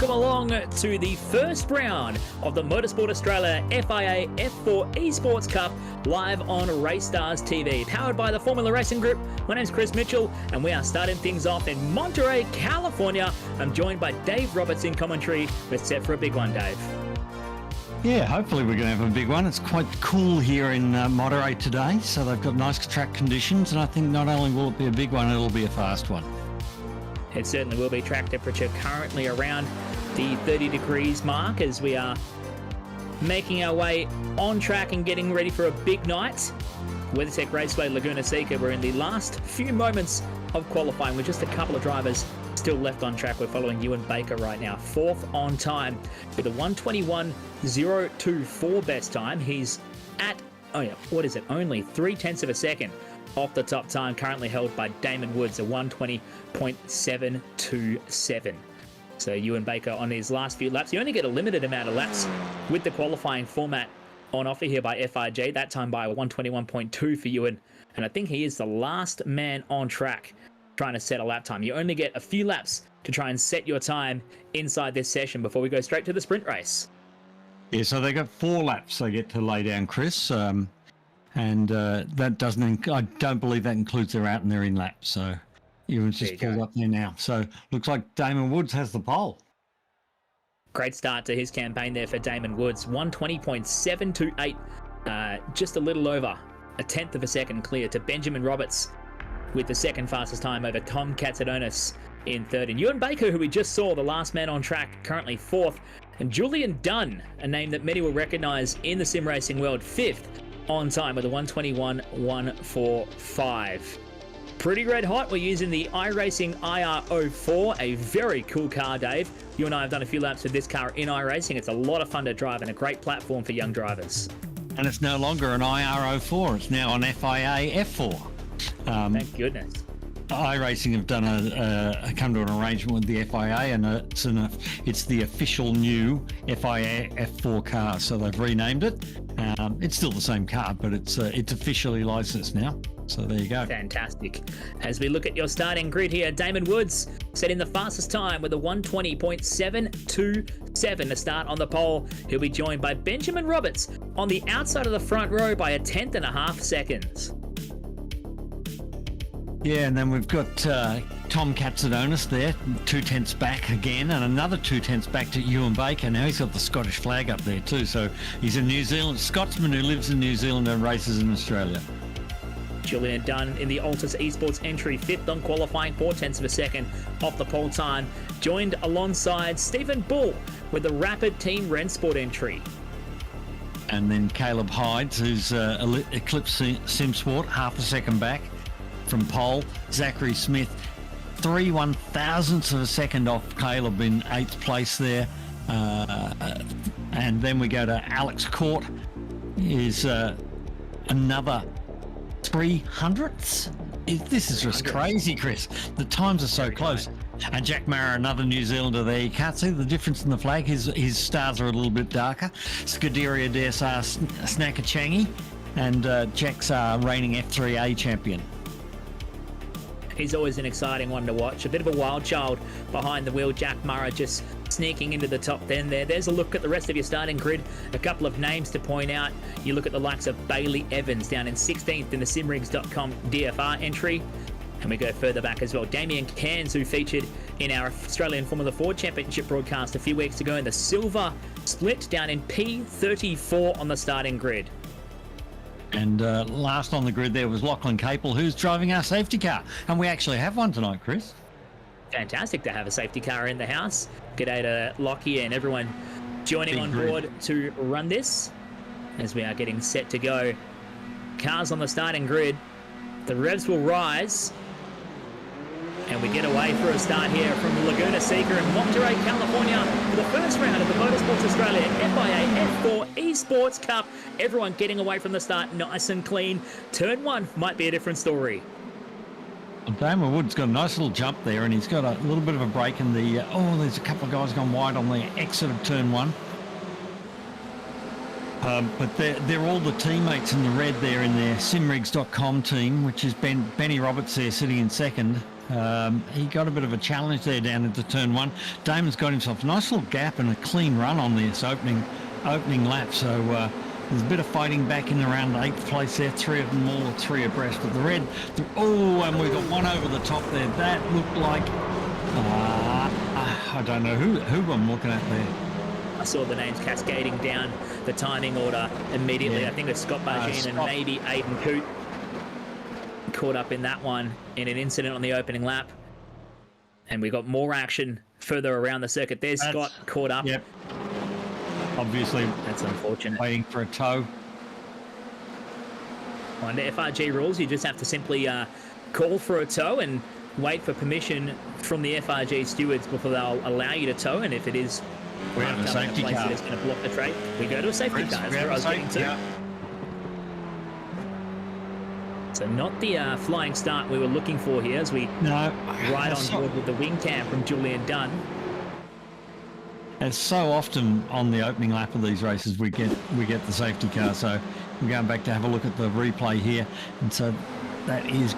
Welcome along to the first round of the Motorsport Australia FIA F4 Esports Cup live on Racestars TV, powered by the Formula Racing Group. My name's Chris Mitchell, and we are starting things off in Monterey, California. I'm joined by Dave Roberts in commentary. We're set for a big one, Dave. Yeah, hopefully we're going to have a big one. It's quite cool here in Monterey today, so they've got nice track conditions, and I think not only will it be a big one, it'll be a fast one. It certainly will be. Track temperature currently around the 30 degrees mark as we are making our way on track and getting ready for a big night. WeatherTech Raceway, Laguna Seca. We're in the last few moments of qualifying with just a couple of drivers still left on track. We're following Ewan Baker right now, fourth on time with a 1:21.024 best time. He's at, only 0.3 of a second off the top time, currently held by Damon Woods, a 1:20.727. So Ewan Baker on his last few laps. You only get a limited amount of laps with the qualifying format on offer here by FIJ, that time by a 1:21.2 for Ewan. And I think he is the last man on track trying to set a lap time. You only get a few laps to try and set your time inside this session before we go straight to the sprint race. Yeah, so they got 4 laps they get to lay down, Chris. And that doesn't, I don't believe that includes their out and their in laps. So Ewan's just pulled up there now. So looks like Damon Woods has the pole. Great start to his campaign there for Damon Woods. 1:20.728, just a little over a 1/10 of a second clear to Benjamin Roberts with the second fastest time over Tom Katsadonis in third. And Ewan Baker, who we just saw, the last man on track, currently fourth. And Julian Dunn, a name that many will recognise in the sim racing world, fifth on time with a 1:21.145. Pretty red hot. We're using the iRacing IR04, a very cool car, Dave. You and I have done a few laps with this car in iRacing. It's a lot of fun to drive and a great platform for young drivers. And it's no longer an IR04, it's now an FIA F4. Thank goodness. iRacing have done come to an arrangement with the FIA, and it's the official new FIA F4 car. So they've renamed it. It's still the same car, but it's officially licensed now. So there you go. Fantastic. As we look at your starting grid here, Damon Woods setting the fastest time with a 1:20.727 to start on the pole. He'll be joined by Benjamin Roberts on the outside of the front row by a 10.5 seconds. Yeah, and then we've got Tom Katsadonis there, 2/10 back again, and another 2/10 back to Ewan Baker. Now he's got the Scottish flag up there too, so he's a New Zealand Scotsman who lives in New Zealand and races in Australia. Julian Dunn in the Altus Esports entry, fifth on qualifying, 0.4 of a second off the pole time, joined alongside Stephen Bull with the Rapid Team Rennsport entry. And then Caleb Hydes, who's Eclipse Simsport, half a second back from pole. Zachary Smith, 3/1000ths of a second off Caleb in 8th place there. And then we go to Alex Court, is another 300ths. This is just crazy, Chris. The times are so close. And Jack Mara, another New Zealander there. You can't see the difference in the flag. His stars are a little bit darker. Scuderia DSR Snackachangi, and Jack's reigning F3A champion. He's always an exciting one to watch. A bit of a wild child behind the wheel. Jack Murray just sneaking into the top 10 there. There's a look at the rest of your starting grid. A couple of names to point out. You look at the likes of Bailey Evans down in 16th in the simrigs.com DFR entry. And we go further back as well. Damien Cairns, who featured in our Australian Formula 4 Championship broadcast a few weeks ago in the silver split, down in P34 on the starting grid. And last on the grid there was Lachlan Capel, who's driving our safety car. And we actually have one tonight, Chris. Fantastic to have a safety car in the house. G'day to Lockie and everyone joining on board to run this as we are getting set to go. Cars on the starting grid. The revs will rise. And we get away for a start here from Laguna Seca in Monterey, California for the first round of the Motorsports Australia FIA F4 Esports Cup. Everyone getting away from the start nice and clean. Turn 1 might be a different story. Damon Wood's got a nice little jump there, and he's got a little bit of a break in the... there's a couple of guys gone wide on the exit of turn 1. But they're all the teammates in the red there in their simrigs.com team, which is Benny Roberts there sitting in second. He got a bit of a challenge there down into turn 1. Damon's got himself a nice little gap and a clean run on this opening lap. So there's a bit of fighting back in around 8th place there. 3 of them all 3 abreast of the red. And we've got one over the top there. That looked like I don't know who I'm looking at there. I saw the names cascading down the timing order immediately. Yeah. I think it's Scott Bargine and maybe Aiden Coote caught up in that one in an incident on the opening lap. And we got more action further around the circuit. There's Scott caught up. Yep. Obviously, that's unfortunate. Waiting for a tow. Under FRG rules, you just have to simply call for a tow and wait for permission from the FRG stewards before they'll allow you to tow. And if it is we have a safety car that is going to block the trade, we go to a safety car. That's where I was getting to. Yeah. So not the flying start we were looking for here as we ride on board with the wing cam from Julian Dunn. And so often on the opening lap of these races we get the safety car. So we're going back to have a look at the replay here, and so that is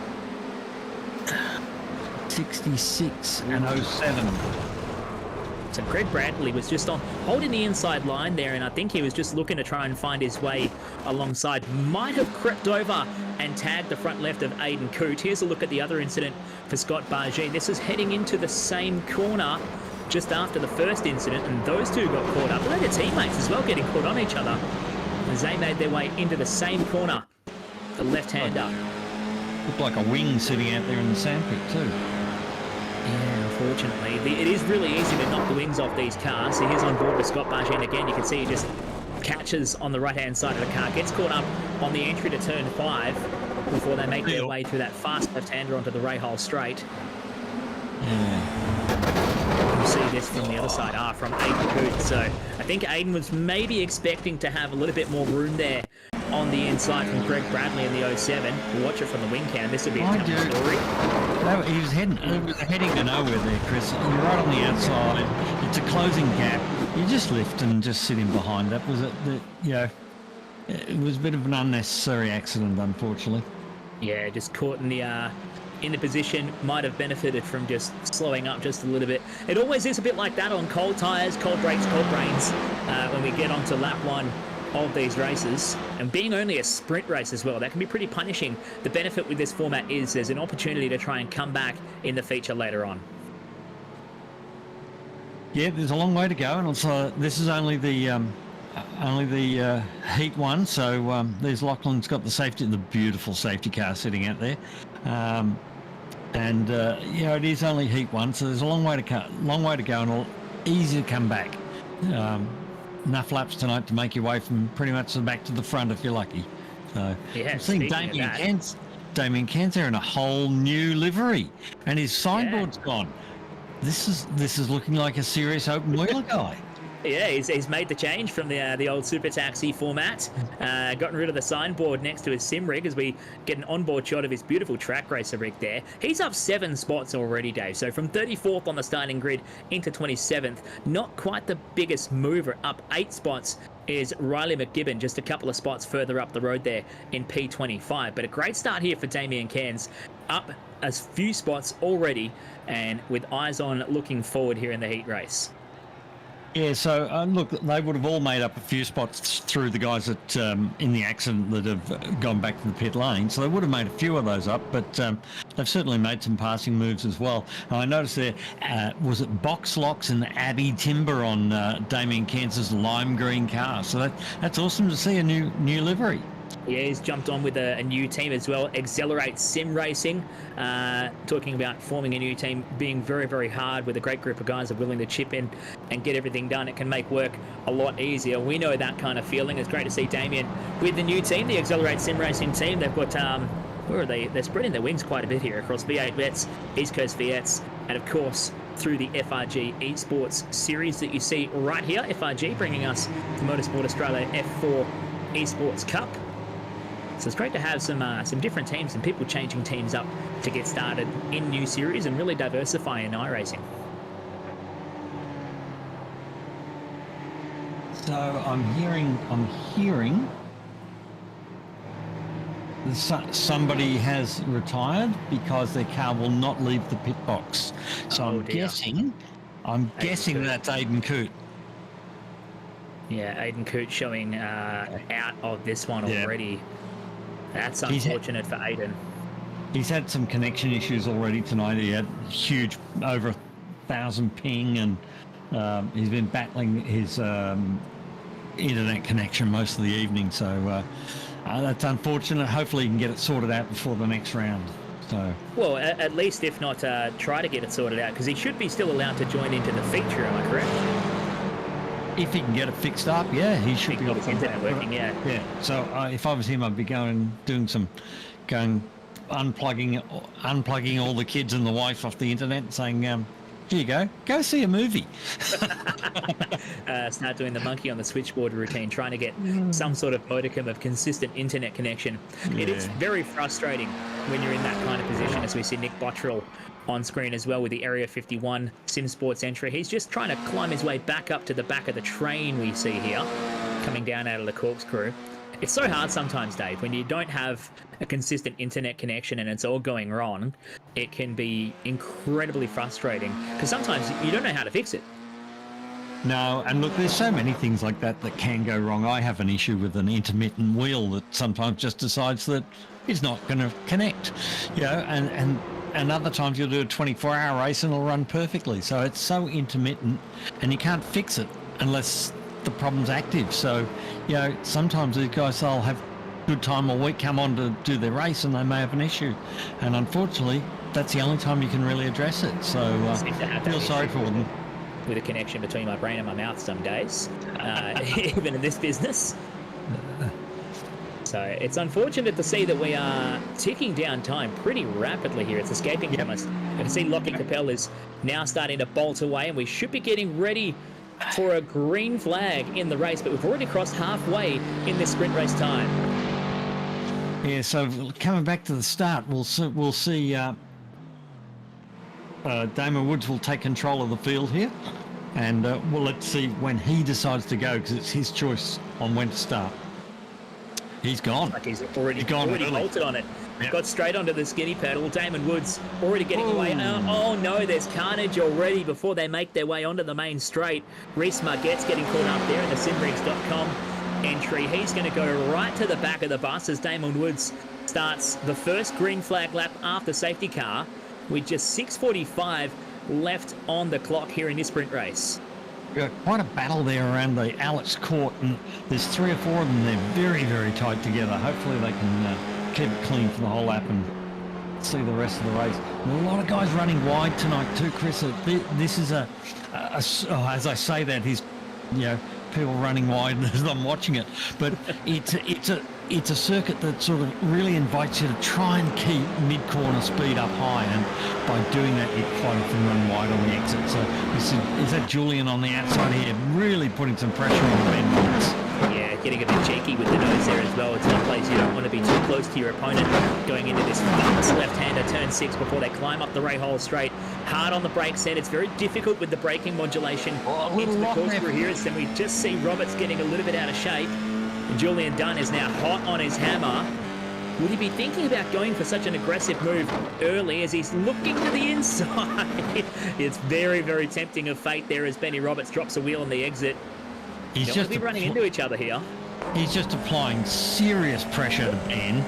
66 and 07. So Greg Bradley was just holding the inside line there, and I think he was just looking to try and find his way alongside. Might have crept over and tagged the front left of Aiden Coote. Here's a look at the other incident for Scott Bargine. This is heading into the same corner just after the first incident, and those two got caught up. And their teammates as well getting caught on each other as they made their way into the same corner. The left-hander. Looked like a wing sitting out there in the sandpit too. Yeah, unfortunately. It is really easy to knock the wings off these cars. So here's on board with Scott Bargine again. You can see he just catches on the right-hand side of the car, gets caught up on the entry to turn 5 before they make their way through that fast left-hander onto the Rahal straight. Yeah. You see this from the other side, from Aiden Coote. So I think Aiden was maybe expecting to have a little bit more room there on the inside from Greg Bradley in the 07. We'll watch it from the wing cam. This will be a tough story. No, he was heading to nowhere there, Chris. You're right on the outside. It's a closing gap. You just lift and just sit in behind. That was it was a bit of an unnecessary accident, unfortunately. Yeah, just caught in the position. Might have benefited from just slowing up just a little bit. It always is a bit like that on cold tyres, cold brakes, cold brains when we get onto lap 1 of these races, and being only a sprint race as well, that can be pretty punishing. The benefit with this format is there's an opportunity to try and come back in the feature later on. Yeah, there's a long way to go, and also this is only the heat 1. So there's Lachlan's got the beautiful safety car sitting out there, and it is only heat 1, so there's a long way to go, and easy to come back. Enough laps tonight to make your way from pretty much the back to the front if you're lucky. So yeah, I've seen Damien Cairns there in a whole new livery, and his signboard's gone. This is looking like a serious open wheeler guy. Yeah, he's made the change from the old Super Taxi format, gotten rid of the signboard next to his sim rig as we get an onboard shot of his beautiful track racer rig there. He's up 7 spots already, Dave, so from 34th on the starting grid into 27th. Not quite the biggest mover. Up 8 spots is Riley McGibbon, just a couple of spots further up the road there in P25. But a great start here for Damien Cairns, up a few spots already, and with eyes on looking forward here in the heat race. Yeah, so look, they would have all made up a few spots through the guys that in the accident that have gone back to the pit lane. So they would have made a few of those up, but they've certainly made some passing moves as well. I noticed there, was it Box Locks and Abbey Timber on Damien Cairns' lime green car. So that's awesome to see a new livery. Yeah, he's jumped on with a new team as well. Accelerate Sim Racing, talking about forming a new team, being very, very hard with a great group of guys that are willing to chip in and get everything done. It can make work a lot easier. We know that kind of feeling. It's great to see Damien with the new team, the Accelerate Sim Racing team. They've got, where are they? They're spreading their wings quite a bit here across V8 Vets, East Coast Vets, and of course through the FRG Esports series that you see right here. FRG bringing us the Motorsport Australia F4 Esports Cup. So it's great to have some different teams and people changing teams up to get started in new series and really diversify in iRacing. So I'm hearing somebody has retired because their car will not leave the pit box. So I'm guessing that's Aiden Coote. Yeah, Aiden Coote showing out of this one already. That's unfortunate for Aiden. He's had some connection issues already tonight. He had huge, over 1,000 ping, and he's been battling his internet connection most of the evening. So that's unfortunate. Hopefully he can get it sorted out before the next round. So, well, at least if not, try to get it sorted out, because he should be still allowed to join into the feature, am I correct? If he can get it fixed up, yeah, he should be able to. Internet working, yeah. Yeah. So if I was him, I'd be unplugging all the kids and the wife off the internet and saying, here you go see a movie. Start doing the monkey on the switchboard routine, trying to get some sort of modicum of consistent internet connection. Yeah. It is very frustrating when you're in that kind of position, as we see Nick Bottrell on screen as well with the Area 51 Sim Sports entry. He's just trying to climb his way back up to the back of the train we see here, coming down out of the corkscrew. It's so hard sometimes, Dave, when you don't have a consistent internet connection and it's all going wrong. It can be incredibly frustrating because sometimes you don't know how to fix it. No, and look, there's so many things like that that can go wrong. I have an issue with an intermittent wheel that sometimes just decides that it's not going to connect, and other times you'll do a 24-hour race and it'll run perfectly. So it's so intermittent and you can't fix it unless the problem's active. So, sometimes these guys, they'll have good time all week, come on to do their race, and they may have an issue. And unfortunately, that's the only time you can really address it. So I feel sorry for them. With a connection between my brain and my mouth some days, even in this business. So it's unfortunate to see that we are ticking down time pretty rapidly here. It's escaping from us. I can see Lockie Capel is now starting to bolt away, and we should be getting ready for a green flag in the race, but we've already crossed halfway in this sprint race time. Yeah, so coming back to the start, we'll see Damon Woods will take control of the field here, and let's see when he decides to go, because it's his choice on when to start. He's gone. Like he's already bolted on it. Yep. Got straight onto the skinny pedal. Damon Woods already getting away. Oh no, there's carnage already before they make their way onto the main straight. Reese Margette's getting caught up there in the simrigs.com entry. He's going to go right to the back of the bus as Damon Woods starts the first green flag lap after safety car with just 6:45 left on the clock here in this sprint race. Quite a battle there around the Alex Court, and there's 3 or 4 of them. They're very, very tight together. Hopefully they can keep it clean for the whole lap and see the rest of the race. And a lot of guys running wide tonight too, Chris. This is as I say that, he's people running wide as I'm watching it, but it's a circuit that sort of really invites you to try and keep mid-corner speed up high, and by doing that you quite often run wide on the exit. So is that Julian on the outside here really putting some pressure on the bend? Yeah, getting a bit cheeky with the nose there as well. It's one place you don't want to be too close to your opponent going into this fast left-hander turn 6 before they climb up the Rahal straight. Hard on the brake set. It's very difficult with the braking modulation into the corkscrew here. And we just see Roberts getting a little bit out of shape. And Julian Dunn is now hot on his hammer. Would he be thinking about going for such an aggressive move early as he's looking to the inside? It's very, very tempting of fate there as Benny Roberts drops a wheel on the exit. He's just be running into each other here. He's just applying serious pressure to Ben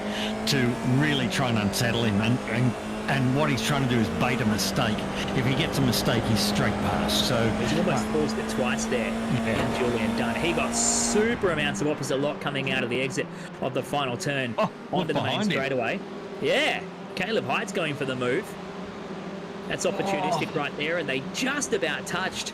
to really try and unsettle him, and what he's trying to do is bait a mistake. If he gets a mistake, he's straight past. So he's almost forced it twice there. And Julian Dunn, he got super amounts of opposite lock coming out of the exit of the final turn onto the main straightaway. Yeah, Caleb Hyde's going for the move. That's opportunistic right there, and they just about touched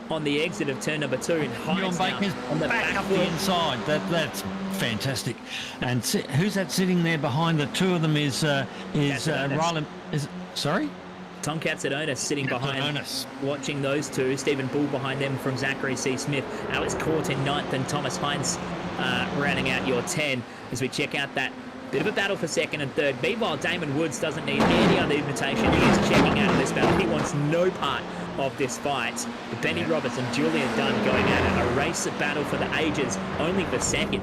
on the exit of turn number 2. And Hyde's now on the back up the inside. That's fantastic. And who's that sitting there behind the two of them? Is Ryland? Sorry? Tom Katsadonis sitting behind, watching those two. Stephen Bull behind them from Zachary C. Smith. Alex Court in 9th, and Thomas Heinz rounding out your 10 as we check out that bit of a battle for 2nd and 3rd. Meanwhile, Damon Woods doesn't need any other invitation. He is checking out of this battle. He wants no part of this fight. But Benny Roberts and Julian Dunn going at it, a race battle for the ages, only for 2nd.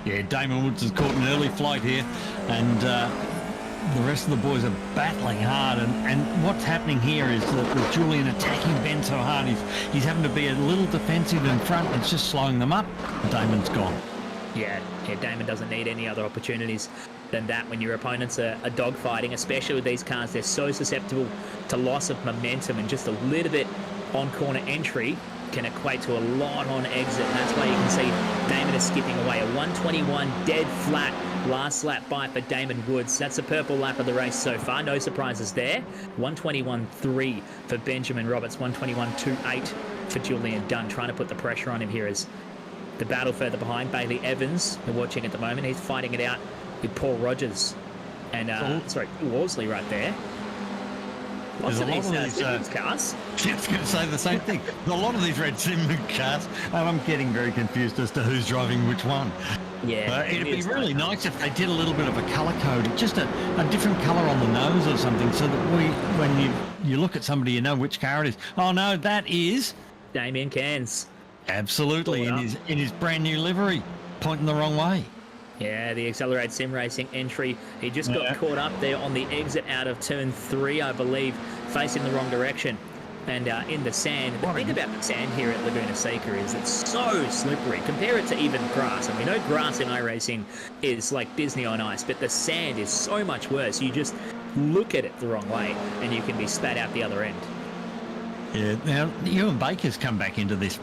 Yeah, Damon Woods has caught an early flight here, and the rest of the boys are battling hard. And what's happening here is that with Julian attacking Ben so hard, he's having to be a little defensive in front. It's just slowing them up. Damon's gone. Yeah, Damon doesn't need any other opportunities than that when your opponents are dogfighting, especially with these cars. They're so susceptible to loss of momentum, and just a little bit on corner entry can equate to a lot on exit. And that's why you can see Damon is skipping away. A 121 dead flat last lap by for Damon Woods. That's the purple lap of the race so far. No surprises there. 121.3 for Benjamin Roberts. 121.28 for Julian Dunn. Trying to put the pressure on him here as the battle further behind. Bailey Evans, we're watching at the moment. He's fighting it out with Paul Rogers and Worsley right there. Lots of these Simmons cars. I was going to say the same thing. A lot of these red Simmons cars, and I'm getting very confused as to who's driving which one. Yeah, it'd be really nice if they did a little bit of a colour code, just a different colour on the nose or something, so that when you look at somebody, you know which car it is. Oh no, that is Damien Cairns. Absolutely, in his brand new livery, pointing the wrong way. Yeah, the Accelerate Sim Racing entry. He just got caught up there on the exit out of turn 3, I believe, facing the wrong direction and in the sand. The thing about the sand here at Laguna Seca is it's so slippery. Compare it to even grass. And we know grass in iRacing is like Disney on ice, but the sand is so much worse. You just look at it the wrong way and you can be spat out the other end. Yeah, now Ewan Baker's come back into this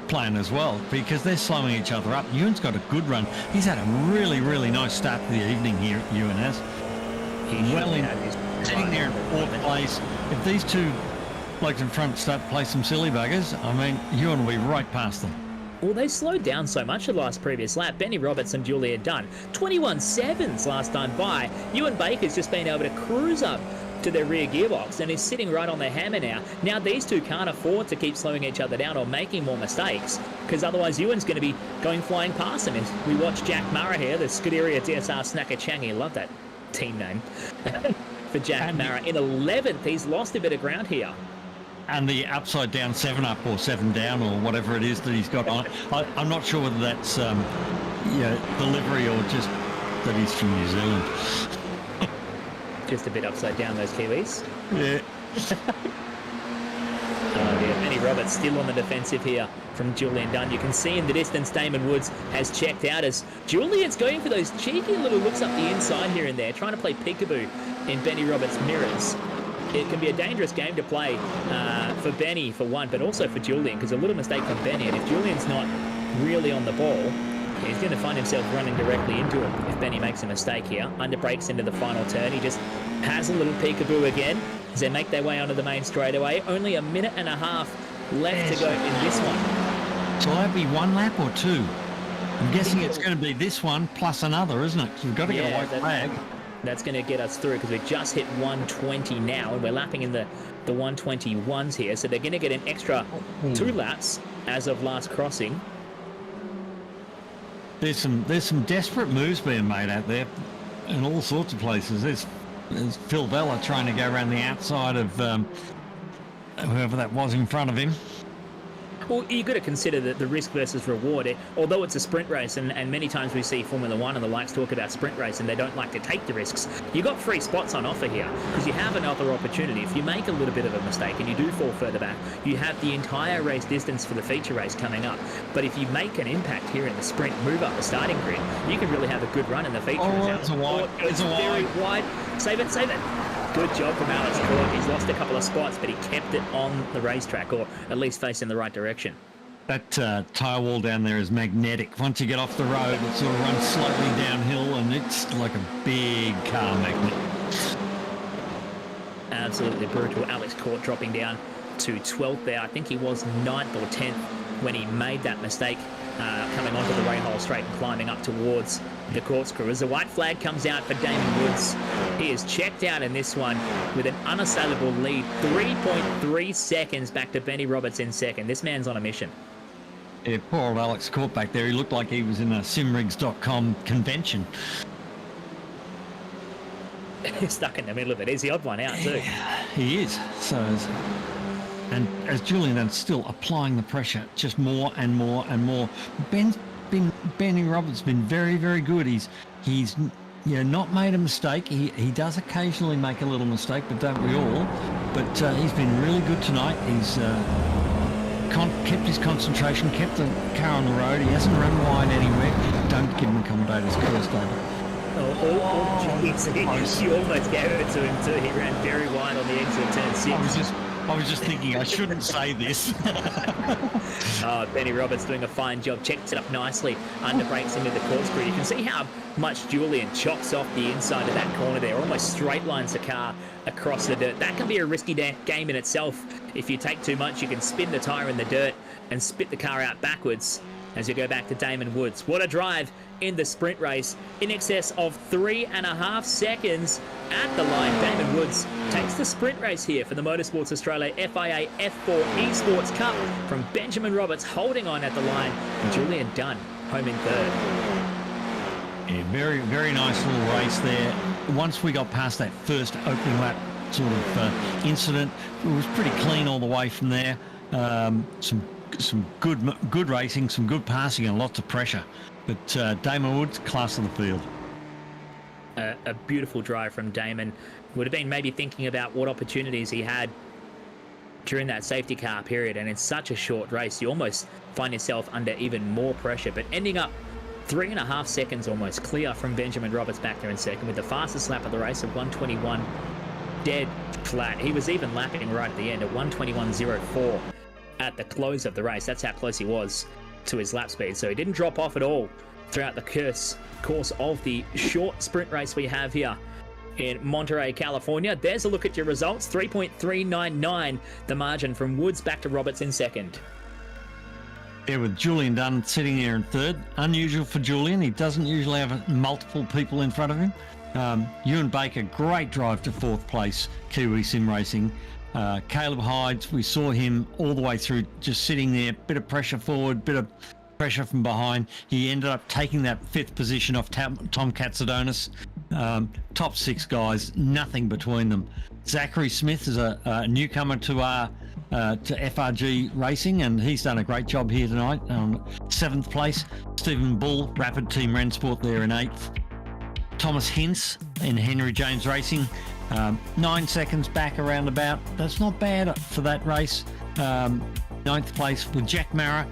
plan as well, because they're slowing each other up. Ewan's got a good run. He's had a really, really nice start to the evening here, Ewan has. Sitting there in 4th place. If these two blokes in front start to play some silly buggers, I mean, Ewan will be right past them. Well, they slowed down so much the last previous lap. Benny Roberts and Julian Dunn, 21.7s last time by. Ewan Baker's just been able to cruise up to their rear gearbox and is sitting right on their hammer now. Now these two can't afford to keep slowing each other down or making more mistakes, because otherwise Ewan's going to be going flying past them. As we watch Jack Murrah here, the Scuderia DSR Snacker Changi. Love that team name for Jack Murrah. In 11th, he's lost a bit of ground here. And the upside down 7 up or 7 down or whatever it is that he's got on. I'm not sure whether that's delivery or just that he's from New Zealand. Just a bit upside down, those Kiwis. Yeah. Oh dear, Benny Roberts still on the defensive here from Julian Dunn. You can see in the distance Damon Woods has checked out as Julian's going for those cheeky little looks up the inside here and there, trying to play peekaboo in Benny Roberts' mirrors. It can be a dangerous game to play for Benny, for one, but also for Julian, because a little mistake from Benny, and if Julian's not really on the ball, he's going to find himself running directly into him if Benny makes a mistake here. Under brakes into the final turn. He just has a little peekaboo again as they make their way onto the main straightaway. Only a minute and a half left to go in this one. So will that be 1 lap or 2? I'm guessing it's going to be this one plus another, isn't it? So we've got to get a white flag. That's going to get us through, because we've just hit 120 now and we're lapping in the 121s here. So they're going to get an extra 2 laps as of last crossing. There's some desperate moves being made out there in all sorts of places. There's Phil Vella trying to go around the outside of whoever that was in front of him. Well, you've got to consider the risk versus reward. Although it's a sprint race, and many times we see Formula 1 and the likes talk about sprint race and they don't like to take the risks, you've got free spots on offer here, because you have another opportunity. If you make a little bit of a mistake and you do fall further back, you have the entire race distance for the feature race coming up. But if you make an impact here in the sprint, move up the starting grid, you can really have a good run in the feature race. It's a wide. It's very wide. Save it, save it. Good job from Alex Court. He's lost a couple of spots, but he kept it on the racetrack, or at least facing the right direction. That tyre wall down there is magnetic. Once you get off the road, it sort of runs slightly downhill, and it's like a big car magnet. Absolutely brutal. Alex Court dropping down to 12th there. I think he was 9th or 10th when he made that mistake, coming onto the Rahal straight and climbing up towards the corkscrew. As the white flag comes out for Damon Woods, he is checked out in this one with an unassailable lead. 3.3 seconds back to Benny Roberts in second. This man's on a mission. Yeah, poor old Alex Court back there. He looked like he was in a simrigs.com convention. He's stuck in the middle of it. He's the odd one out too. Yeah, he is. So, and as Julian is still applying the pressure, just more and more and more. Benny Roberts been very, very good. He's not made a mistake. He does occasionally make a little mistake, but don't we all? But he's been really good tonight. He's kept his concentration, kept the car on the road. He hasn't run wide anywhere. Don't give him commentators cursed over. You almost gave it to him too. He ran very wide on the exit of turn 6. I was just thinking I shouldn't say this. Benny Roberts doing a fine job. Checks it up nicely. Under brakes into the corkscrew. You can see how much Julian chops off the inside of that corner there. Almost straight lines the car across the dirt. That can be a risky game in itself. If you take too much, you can spin the tyre in the dirt and spit the car out backwards as you go back to Damon Woods. What a drive in the sprint race. In excess of 3.5 seconds at the line. Damon Woods takes the sprint race here for the Motorsports Australia FIA F4 Esports Cup from Benjamin Roberts holding on at the line. And Julian Dunn home in third. Yeah, very, very nice little race there. Once we got past that first opening lap sort of incident, it was pretty clean all the way from there. Some good racing, some good passing, and lots of pressure. But Damon Woods, class of the field. A beautiful drive from Damon. Would have been maybe thinking about what opportunities he had during that safety car period, and in such a short race, you almost find yourself under even more pressure. But ending up 3.5 seconds almost clear from Benjamin Roberts back there in second with the fastest lap of the race of 1:21 dead flat. He was even lapping right at the end at 1:21.04 at the close of the race. That's how close he was to his lap speed. So he didn't drop off at all throughout the course of the short sprint race we have here in Monterey, California. There's a look at your results. 3.399 the margin from Woods back to Roberts in second. Yeah, with Julian Dunn sitting there in third. Unusual for Julian. He doesn't usually have multiple people in front of him. Ewan Baker, great drive to fourth place, Kiwi Sim Racing. Caleb Hydes, we saw him all the way through, just sitting there, bit of pressure forward, bit of pressure from behind. He ended up taking that fifth position off Tom Katsadonis. Top six guys, nothing between them. Zachary Smith is a newcomer to FRG Racing, and he's done a great job here tonight. Seventh place. Stephen Bull, Rapid Team Rensport there in eighth. Thomas Hintz in Henry James Racing, 9 seconds back around about. That's not bad for that race. Ninth place with Jack Mara,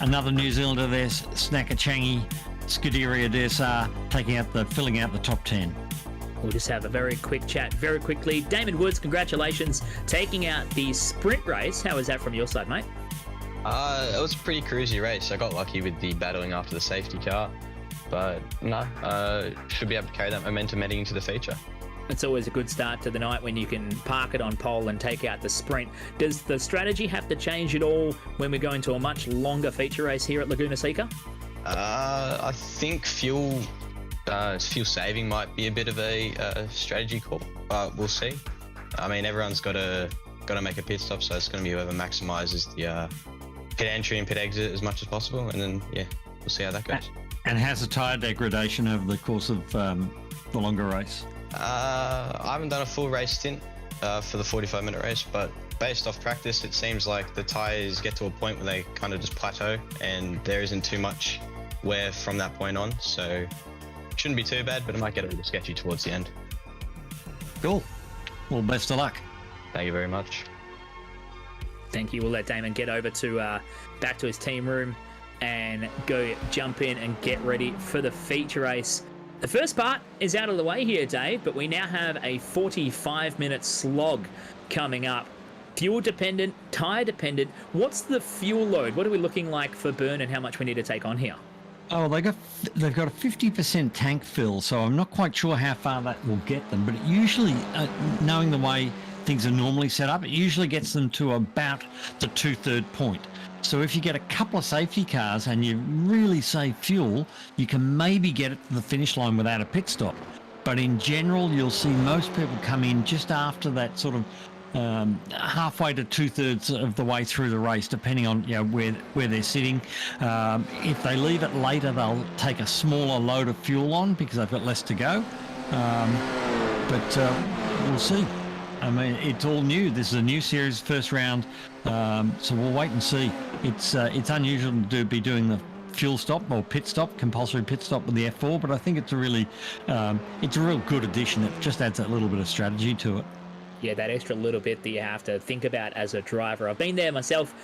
another New Zealander there, Snackachangi, Scuderia Dessar, filling out the top 10. We'll just have a very quick chat very quickly. Damon Woods, congratulations, taking out the sprint race. How was that from your side, mate? It was a pretty cruisy race. I got lucky with the battling after the safety car, but no, should be able to carry that momentum heading into the feature. It's always a good start to the night when you can park it on pole and take out the sprint. Does the strategy have to change at all when we go into a much longer feature race here at Laguna Seca? I think fuel saving might be a bit of a strategy call. We'll see. I mean, everyone's got to make a pit stop, so it's going to be whoever maximises the pit entry and pit exit as much as possible, and then we'll see how that goes. And how's the tyre degradation over the course of the longer race? I haven't done a full race stint for the 45-minute race, but based off practice, it seems like the tyres get to a point where they kind of just plateau, and there isn't too much wear from that point on, so it shouldn't be too bad, but it might get a little sketchy towards the end. Cool. Well, best of luck. Thank you very much. Thank you. We'll let Damon get over to back to his team room and go jump in and get ready for the feature race. The first part is out of the way here, Dave, but we now have a 45-minute slog coming up. Fuel dependent, tyre dependent. What's the fuel load? What are we looking like for burn and how much we need to take on here? Oh, they've got a 50% tank fill, so I'm not quite sure how far that will get them, but it usually, knowing the way things are normally set up, it usually gets them to about the 2/3 point. So if you get a couple of safety cars and you really save fuel, you can maybe get it to the finish line without a pit stop. But in general, you'll see most people come in just after that sort of halfway to 2/3 of the way through the race, depending on where they're sitting. If they leave it later, they'll take a smaller load of fuel on because they've got less to go. But we'll see. I mean, it's all new. This is a new series, first round, so we'll wait and see. It's unusual to be doing the fuel stop or pit stop, compulsory pit stop with the F4, but I think it's a real good addition. It just adds that little bit of strategy to it. Yeah, that extra little bit that you have to think about as a driver. I've been there myself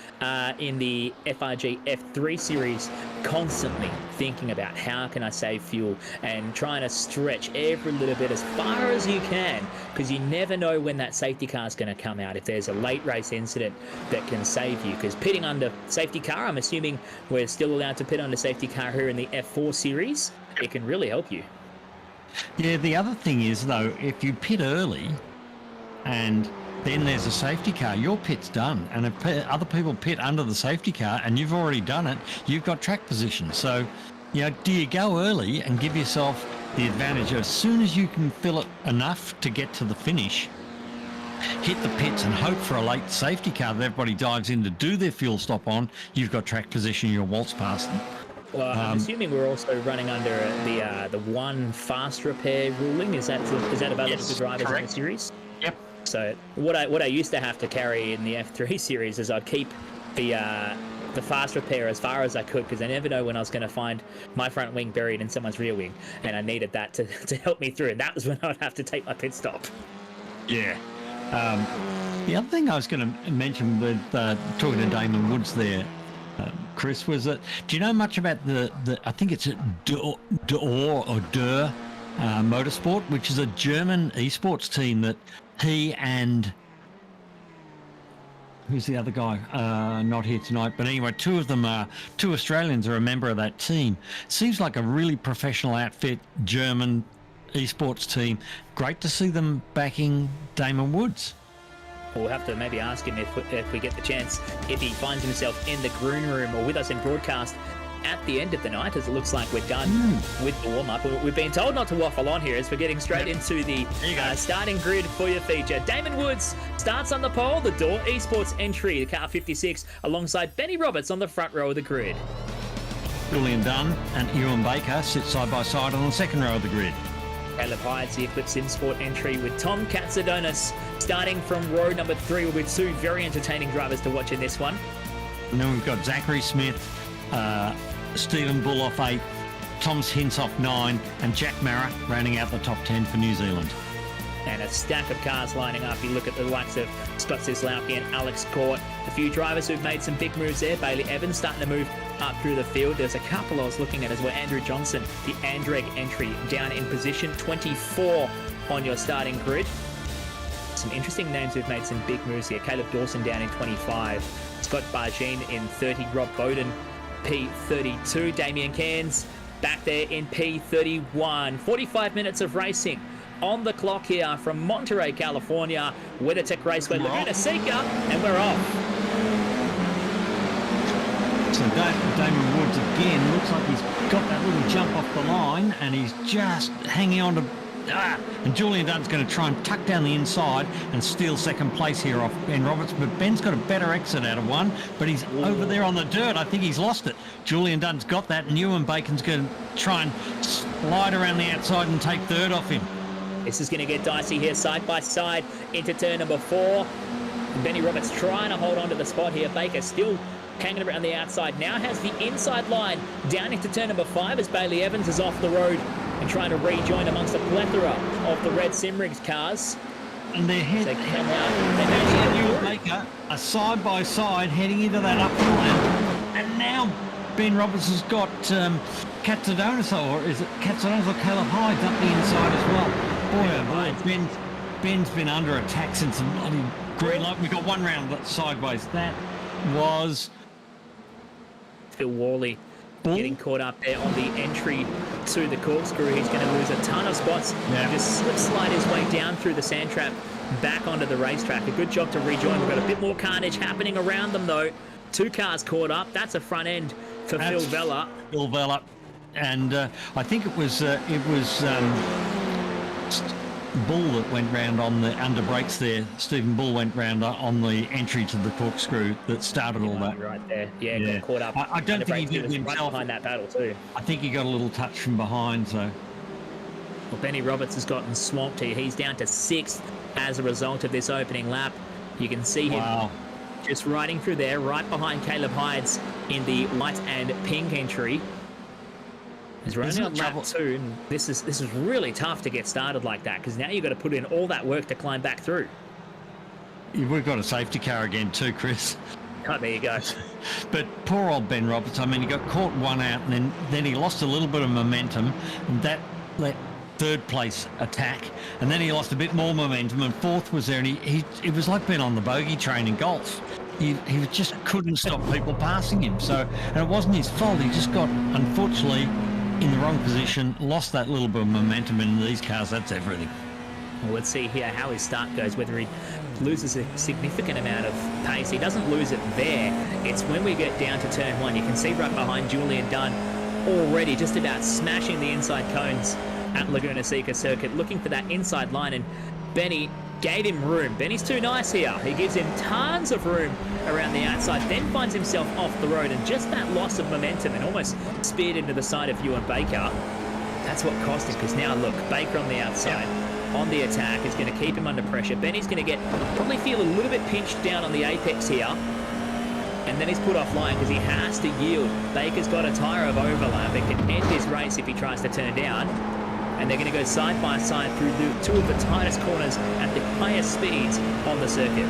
in the FRG F3 series, constantly thinking about how can I save fuel and trying to stretch every little bit as far as you can, because you never know when that safety car is going to come out. If there's a late race incident that can save you, because pitting under safety car, I'm assuming we're still allowed to pit under safety car here in the F4 series, it can really help you. Yeah, the other thing is, though, if you pit early, and then there's a safety car, your pit's done. And if other people pit under the safety car and you've already done it, you've got track position. So, do you go early and give yourself the advantage as soon as you can fill it enough to get to the finish, hit the pits and hope for a late safety car that everybody dives in to do their fuel stop on, you've got track position, you'll waltz past them. Well, I'm assuming we're also running under the one fast repair ruling. Is that available to drivers in the series? Yep. So what I used to have to carry in the F3 series is I'd keep the fast repair as far as I could, because I never know when I was going to find my front wing buried in someone's rear wing, and I needed that to help me through. And that was when I'd have to take my pit stop. Yeah. The other thing I was going to mention with talking to Damon Woods there, Chris, was that, do you know much about the I think it's Der Motorsport, which is a German esports team that he and who's the other guy? Not here tonight, but anyway, two Australians are a member of that team. Seems like a really professional outfit, German esports team. Great to see them backing Damon Woods. We'll have to maybe ask him if we get the chance, if he finds himself in the green room or with us in broadcast at the end of the night, as it looks like we're done with the warm-up. We've been told not to waffle on here as we're getting straight into the starting grid for your feature. Damon Woods starts on the pole, the door Esports entry, the car 56, alongside Benny Roberts on the front row of the grid. Julian Dunn and Ewan Baker sit side by side on the second row of the grid. Caleb Hyde's the Eclipse Sport entry with Tom Katsadonis starting from row number 3. We'll be two very entertaining drivers to watch in this one. And then we've got Zachary Smith, Stephen Bull off 8, Thomas Hince off 9, and Jack Mara rounding out the top 10 for New Zealand. And a stack of cars lining up. You look at the likes of Scott Sislowski and Alex Court. A few drivers who've made some big moves there. Bailey Evans starting to move up through the field. There's a couple I was looking at as well. Andrew Johnson, the Andreg entry, down in position 24 on your starting grid. Some interesting names who've made some big moves here. Caleb Dawson down in 25. Scott Bargine in 30. Rob Bowden, P32. Damien Cairns back there in P31. 45 minutes of racing on the clock here from Monterey, California, WeatherTech Raceway, Laguna Seca, and we're off. So Damon Woods again looks like he's got that little jump off the line, and he's just hanging on to. And Julian Dunn's going to try and tuck down the inside and steal second place here off Ben Roberts, but Ben's got a better exit out of one, but he's over there on the dirt. I think he's lost it. Julian Dunn's got that, and Ewan Bacon's going to try and slide around the outside and take third off him. This is going to get dicey here, side by side into turn number 4. And Benny Roberts trying to hold on to the spot here. Baker still hanging around the outside. Now has the inside line down into turn number 5 as Bailey Evans is off the road and trying to rejoin amongst a plethora of the red Simrigs cars. And they're heading out. Baker are side by side heading into that upper lane. And now Ben Roberts has got Katsadonis, or is it Katsadonis or Caleb Hyde up the inside as well. Boy, Ben's been under attack since the bloody green light. We've got one round sideways. That was Phil Worley getting caught up there on the entry to the corkscrew. He's going to lose a ton of spots and just slide his way down through the sand trap back onto the racetrack. A good job to rejoin. We've got a bit more carnage happening around them though. 2 cars caught up. That's a front end for Phil Vella. Phil Vella, and I think it was Bull that went round on the under brakes there. Stephen Bull went round on the entry to the corkscrew that started all that. Right there. Yeah, got caught up. I don't think he did himself. Right behind that battle too. I think he got a little touch from behind, so. Well, Benny Roberts has gotten swamped here. He's down to 6th as a result of this opening lap. You can see him just riding through there, right behind Caleb Hydes in the white and pink entry. He's running on lap 2, and this is really tough to get started like that, because now you've got to put in all that work to climb back through. We've got a safety car again too, Chris. Oh, there you go. But poor old Ben Roberts, I mean, he got caught one out, and then he lost a little bit of momentum, and that let third place attack, and then he lost a bit more momentum, and fourth was there, and it was like being on the bogey train in golf. He just couldn't stop people passing him. So, and it wasn't his fault. He just got, unfortunately, in the wrong position, lost that little bit of momentum. In these cars, that's everything. Well, let's see here how his start goes, whether he loses a significant amount of pace. He doesn't lose it there. It's when we get down to turn 1. You can see right behind Julian Dunn already just about smashing the inside cones at Laguna Seca circuit, looking for that inside line, and Benny gave him room. Benny's too nice here. He gives him tons of room around the outside, then finds himself off the road, and just that loss of momentum and almost speared into the side of Ewan Baker. That's what cost him, because now look, Baker on the outside, on the attack, is going to keep him under pressure. Benny's going to probably feel a little bit pinched down on the apex here, and then he's put offline because he has to yield. Baker's got a tyre of overlap and can end his race if he tries to turn down. And they're going to go side by side through two of the tightest corners at the highest speeds on the circuit.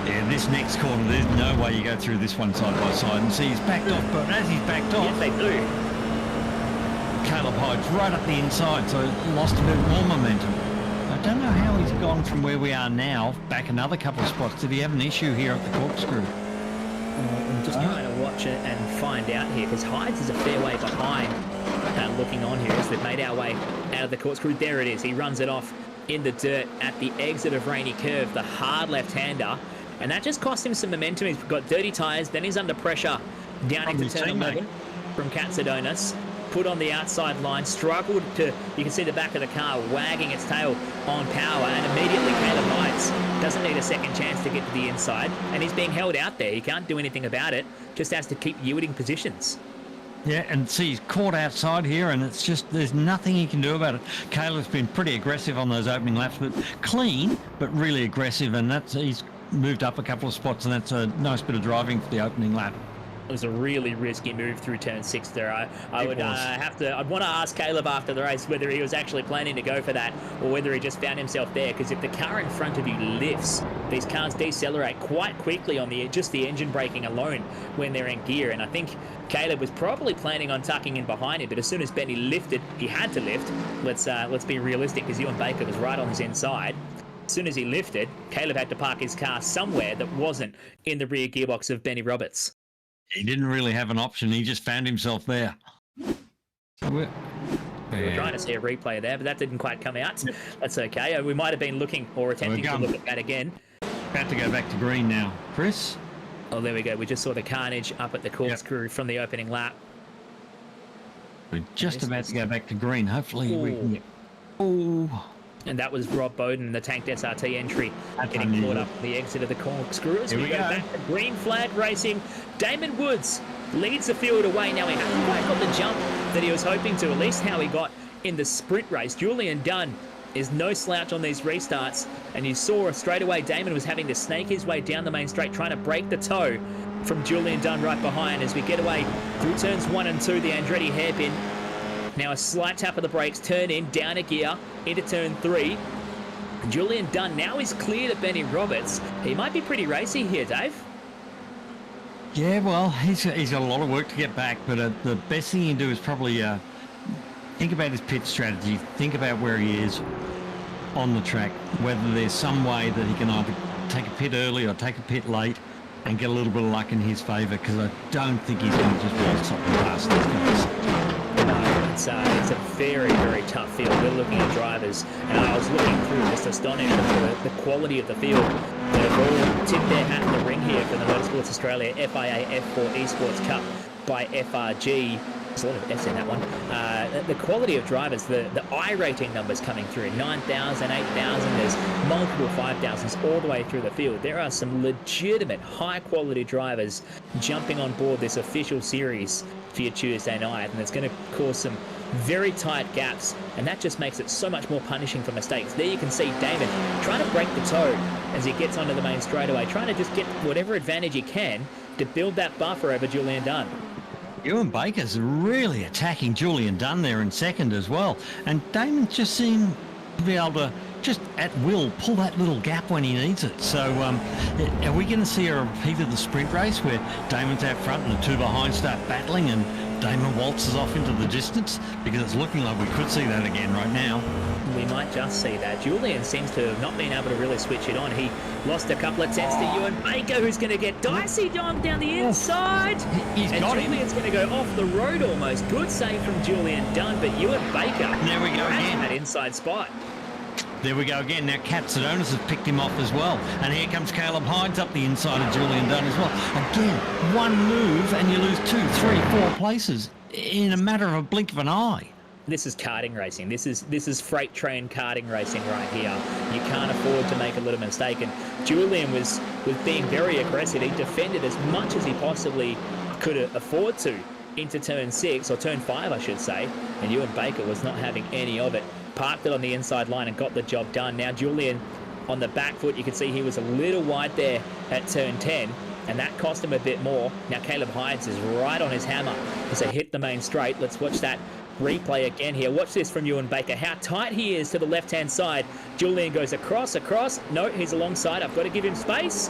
Yeah, this next corner, there's no way you go through this one side by side. And see, he's backed off, but as he's backed off... Yes, they do. Caleb Hyde's right up the inside, so lost a bit more momentum. I don't know how he's gone from where we are now, back another couple of spots. Did he have an issue here at the corkscrew? I'm just trying to watch it and find out here, because Hydes is a fair way behind. Looking on here as we've made our way out of the corkscrew. There it is. He runs it off in the dirt at the exit of Rainy Curve, the hard left-hander, and that just cost him some momentum. He's got dirty tyres, then he's under pressure down into turn 11 from Katsadonis. Put on the outside line, struggled to, you can see the back of the car wagging its tail on power, and immediately Caleb Hydes doesn't need a second chance to get to the inside, and he's being held out there. He can't do anything about it, just has to keep yielding positions. Yeah, and see, he's caught outside here, and it's just, there's nothing he can do about it. Caleb's been pretty aggressive on those opening laps, but clean, but really aggressive, and he's moved up a couple of spots, and that's a nice bit of driving for the opening lap. It was a really risky move through turn 6 there. I'd want to ask Caleb after the race whether he was actually planning to go for that or whether he just found himself there, because if the car in front of you lifts, these cars decelerate quite quickly on just the engine braking alone when they're in gear. And I think Caleb was probably planning on tucking in behind him, but as soon as Benny lifted, he had to lift. Let's be realistic, because Ewan Baker was right on his inside. As soon as he lifted, Caleb had to park his car somewhere that wasn't in the rear gearbox of Benny Roberts. He didn't really have an option. He just found himself there. So we were trying to see a replay there, but that didn't quite come out. Yep. That's okay. We might have been looking or attempting to look at that again. About to go back to green now. Chris? Oh, there we go. We just saw the carnage up at the corkscrew from the opening lap. We're just about to go back to green. Hopefully we can get... Oh. And that was Rob Bowden, the Tanked SRT entry, getting caught up at the exit of the corkscrew. As we go back to green flag racing, Damon Woods leads the field away. Now, he hasn't quite got the jump that he was hoping to, at least how he got in the sprint race. Julian Dunn is no slouch on these restarts, and you saw straight away Damon was having to snake his way down the main straight, trying to break the toe from Julian Dunn right behind as we get away through turns 1 and 2, the Andretti hairpin. Now a slight tap of the brakes, turn in, down a gear, into turn 3. Julian Dunn now is clear to Benny Roberts. He might be pretty racy here, Dave. Yeah, well, he's got a lot of work to get back, but the best thing he can do is probably think about his pit strategy, think about where he is on the track, whether there's some way that he can either take a pit early or take a pit late and get a little bit of luck in his favour, because I don't think he's going to just waltz up past these guys. It's a very, very tough field. We're looking at drivers, and I was looking through, just astonished at the quality of the field. They've all tipped their hat in the ring here for the Motorsports Australia FIA F4 Esports Cup by FRG. There's a lot of F's in that one. The quality of drivers, the I rating numbers coming through, 9,000, 8,000, there's multiple 5,000s all the way through the field. There are some legitimate high-quality drivers jumping on board this official series for your Tuesday night, and it's going to cause some very tight gaps, and that just makes it so much more punishing for mistakes. There you can see Damon trying to break the toe as he gets onto the main straightaway, trying to just get whatever advantage he can to build that buffer over Julian Dunn. Ewan Baker's really attacking Julian Dunn there in second as well. And Damon just seemed to be able to just at will pull that little gap when he needs it. So are we going to see a repeat of the sprint race where Damon's out front and the two behind start battling and Damon waltzes off into the distance? Because it's looking like we could see that again right now. We might just see that. Julian seems to have not been able to really switch it on. He lost a couple of attempts to Ewan Baker, who's going to get dicey down the inside. He's got him. Julian's going to go off the road almost. Good save from Julian Dunn, but Ewan Baker there we go again. That inside spot. There we go again. Now Katsudonis has picked him off as well. And here comes Caleb Hydes up the inside of Julian Dunn as well. Again, one move and you lose 2, 3, 4 places in a matter of a blink of an eye. This is karting racing. This is freight train karting racing right here. You can't afford to make a little mistake. And Julian was being very aggressive. He defended as much as he possibly could afford to into turn 6, or turn 5, I should say. And Ewan Baker was not having any of it. Parked it on the inside line and got the job done. Now Julian on the back foot, you can see he was a little wide there at turn 10, and that cost him a bit more. Now Caleb Hydes is right on his hammer as they hit the main straight. Let's watch that replay again here. Watch this from Ewan Baker, how tight he is to the left-hand side. Julian goes across. No, he's alongside. I've got to give him space.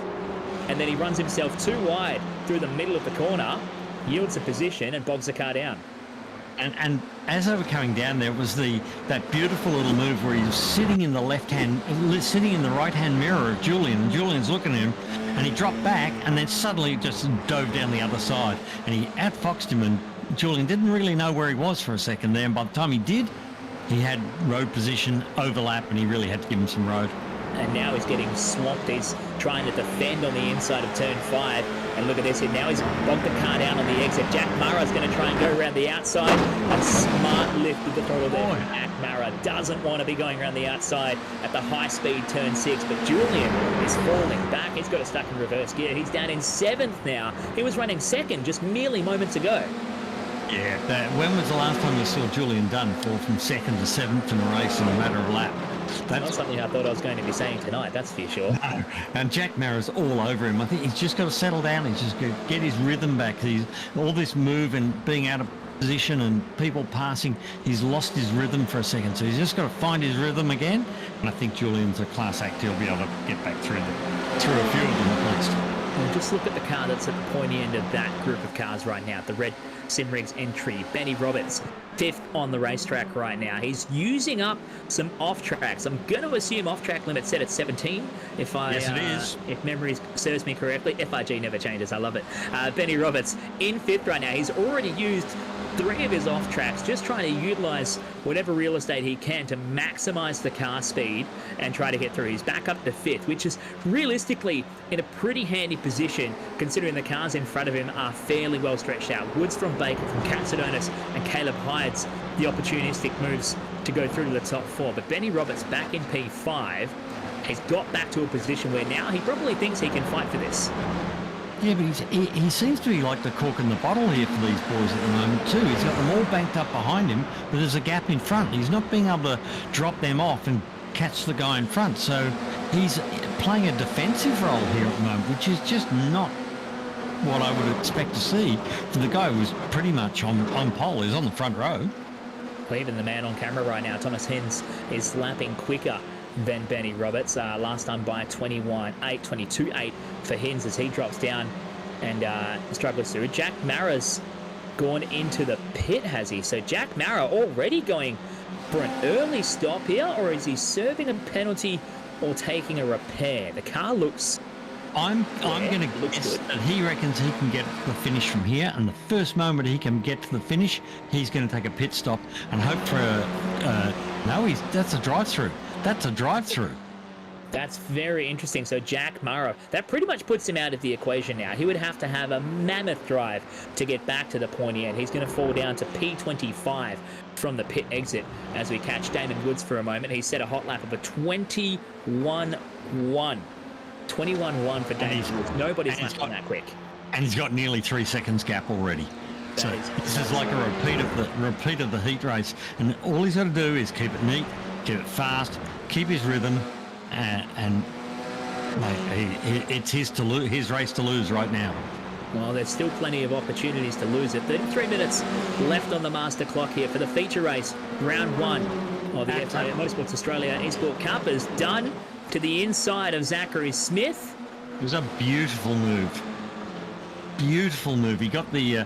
And then he runs himself too wide through the middle of the corner, yields a position and bogs the car down. And as they were coming down, there was that beautiful little move where he was sitting in the right-hand mirror of Julian, and Julian's looking at him, and he dropped back, and then suddenly just dove down the other side, and he outfoxed him, and Julian didn't really know where he was for a second there, and by the time he did, he had road position overlap, and he really had to give him some road. And now he's getting swamped. He's trying to defend on the inside of turn 5. And look at this here. Now he's bogged the car down on the exit. Jack Mara's going to try and go around the outside. A smart lift with the throttle there. Jack Mara doesn't want to be going around the outside at the high-speed turn 6. But Julian is falling back. He's got it stuck in reverse gear. He's down in 7th now. He was running 2nd just merely moments ago. Yeah, when was the last time you saw Julian Dunn fall from 2nd to 7th in a race in a matter of lap? That's not something I thought I was going to be saying tonight, that's for sure. No. And Jack Mara's all over him. I think he's just got to settle down. He's just got to get his rhythm back. He's all this move and being out of position and people passing, he's lost his rhythm for a second. So he's just got to find his rhythm again. And I think Julian's a class act. He'll be able to get back through a few of them at least. Well, just look at the car that's at the pointy end of that group of cars right now. The red Simrigs entry. Benny Roberts, 5th on the racetrack right now. He's using up some off-tracks. I'm going to assume off-track limit set at 17. Yes, it is. If memory serves me correctly. FRG never changes. I love it. Benny Roberts in 5th right now. He's already used 3 of his off-tracks, just trying to utilise whatever real estate he can to maximise the car speed and try to get through. He's back up to 5th, which is realistically in a pretty handy position considering the cars in front of him are fairly well stretched out. Woods from Baker, from Katsudonis and Caleb Hydes, the opportunistic moves to go through to the top 4. But Benny Roberts back in P5 has got back to a position where now he probably thinks he can fight for this. Yeah, but he seems to be like the cork in the bottle here for these boys at the moment too. He's got them all banked up behind him, but there's a gap in front. He's not being able to drop them off and catch the guy in front. So he's playing a defensive role here at the moment, which is just not what I would expect to see for the guy who's pretty much on pole. He's on the front row. Well, even the man on camera right now, Thomas Hens, is lapping quicker than Benny Roberts. Last time by 22.8 for Hens as he drops down and struggles through. Jack Mara's gone into the pit, has he? So Jack Mara already going for an early stop here, or is he serving a penalty or taking a repair? The car looks... I'm going to guess that he reckons he can get the finish from here, and the first moment he can get to the finish, he's going to take a pit stop and hope for a... no, that's a drive-through. That's a drive-through. That's very interesting. So Jack Murrow, that pretty much puts him out of the equation now. He would have to have a mammoth drive to get back to the pointy end. He's going to fall down to P25 from the pit exit as we catch Damon Woods for a moment. He set a hot lap of a 21-1. 21-1 for Damon Woods. Nobody's lapped on that quick. And he's got nearly 3 seconds gap already. So this is like a repeat of the heat race. And all he's got to do is keep it neat, keep it fast, keep his rhythm, and it's his race to lose right now. Well, there's still plenty of opportunities to lose it. 33 minutes left on the master clock here for the feature race. Round 1 of the Motorsports Australia Esports Cup is done to the inside of Zachary Smith. It was a beautiful move. Beautiful move. He got the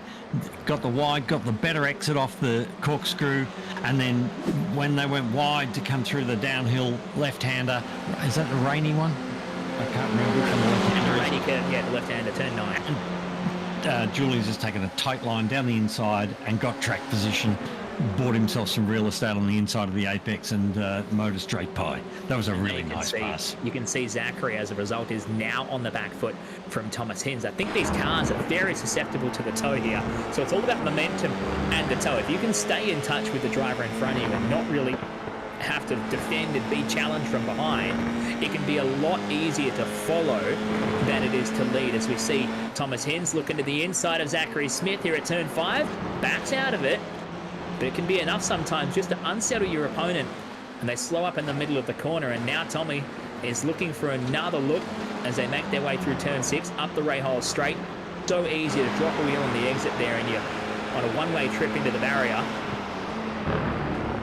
wide, got the better exit off the corkscrew, and then when they went wide to come through the downhill left-hander, is that the Rainy one? I can't remember which one the left-hander is. Rainy curve, yeah, the left-hander, turn 9. Julian's just taken a tight line down the inside and got track position, bought himself some real estate on the inside of the apex, and motor straight pie. That was a really nice pass. You can see Zachary, as a result, is now on the back foot from Thomas Hinz. I think these cars are very susceptible to the toe here, so it's all about momentum and the toe. If you can stay in touch with the driver in front of you and not really have to defend and be challenged from behind, it can be a lot easier to follow than it is to lead, as we see Thomas Hinz looking to the inside of Zachary Smith here at turn 5, backs out of it. But it can be enough sometimes just to unsettle your opponent, and they slow up in the middle of the corner. And now Tommy is looking for another look as they make their way through turn 6 up the Rahal straight. So easy to drop a wheel on the exit there, and you're on a one-way trip into the barrier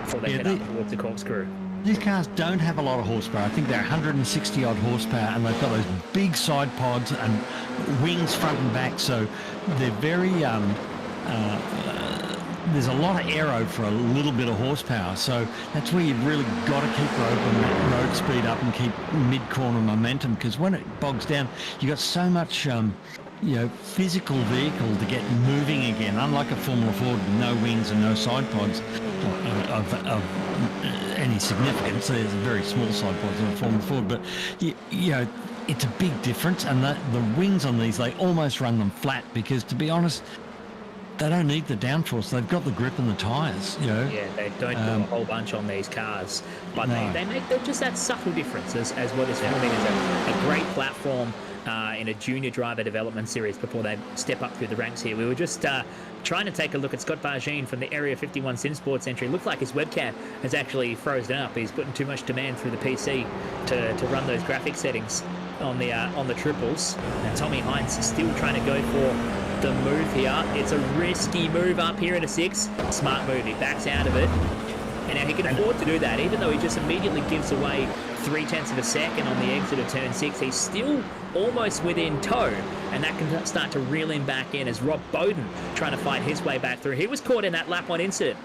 before they head up towards the corkscrew. These cars don't have a lot of horsepower. I think they're 160 odd horsepower, and they've got those big side pods and wings front and back, so they're very there's a lot of aero for a little bit of horsepower, so that's where you've really got to keep road speed up and keep mid-corner momentum, because when it bogs down, you've got so much physical vehicle to get moving again, unlike a Formula Ford with no wings and no side pods of any significance. There's very small side pods in a Formula Ford, but it's a big difference, and the wings on these, they almost run them flat, because to be honest, they don't need the downforce. They've got the grip and the tyres, Yeah, they don't do a whole bunch on these cars, but they make just that subtle difference as what is forming as a great platform in a junior driver development series before they step up through the ranks here. We were just trying to take a look at Scott Bargine from the Area 51 SimSports entry. It looked like his webcam has actually frozen up. He's putting too much demand through the PC to run those graphic settings on the triples. And Tommy Hines is still trying to go for the move here. It's a risky move up here in a 6. Smart move. He backs out of it. And now he can afford to do that, even though he just immediately gives away 0.3 of a second on the exit of turn 6. He's still almost within tow, and that can start to reel him back in as Rob Bowden trying to fight his way back through. He was caught in that lap 1 incident.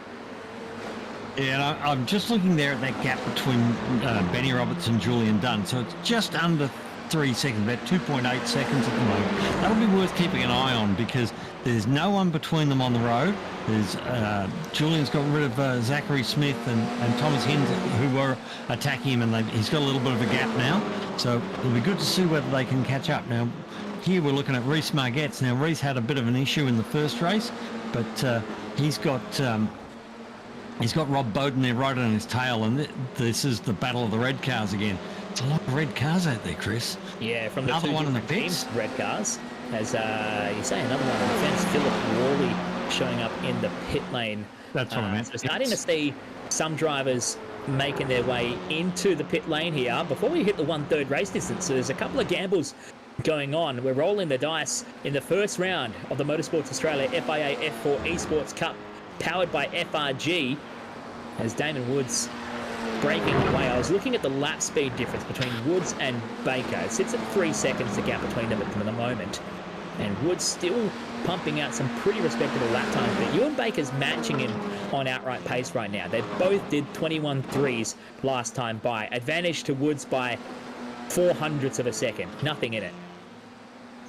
Yeah, and I'm just looking there at that gap between Benny Roberts and Julian Dunn. So it's just under 3 seconds, about 2.8 seconds at the moment. That'll be worth keeping an eye on, because there's no one between them on the road. There's Julian's got rid of Zachary Smith and Thomas Hinz, who were attacking him, and he's got a little bit of a gap now. So it'll be good to see whether they can catch up. Now, here we're looking at Reese Margetts. Now, Reese had a bit of an issue in the first race, but he's got Rob Bowden there right on his tail, and this is the battle of the red cars again. It's a lot of red cars out there, Chris. Yeah, from the another one in the pits. Red cars. As you say, another one on the fence. Philip Worley showing up in the pit lane. That's what I meant. So we're starting to see some drivers making their way into the pit lane here before we hit the 1/3 race distance. So there's a couple of gambles going on. We're rolling the dice in the first round of the Motorsports Australia FIA F4 Esports Cup, powered by FRG, as Damon Woods breaking away. I was looking at the lap speed difference between Woods and Baker. It sits at 3 seconds, the gap between them at the moment. And Woods still pumping out some pretty respectable lap times, but Ewan Baker's matching him on outright pace right now. They both did 21.3s last time by. Advantage to Woods by 0.04 of a second. Nothing in it.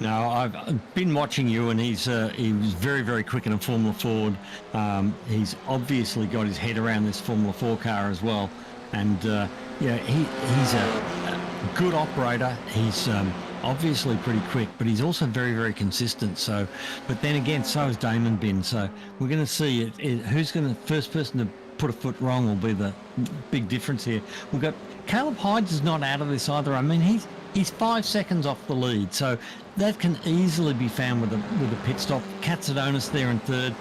No, I've been watching you, and he was very, very quick in a Formula Ford. He's obviously got his head around this Formula 4 car as well. And, he's good operator. He's obviously pretty quick, but he's also very, very consistent. So, but then again, so is Damon Bin. So we're going to see who's going to first person to put a foot wrong will be the big difference here. We've got Caleb Hydes is not out of this either. I mean, he's 5 seconds off the lead, so that can easily be found with a pit stop. Katsadonis there in third.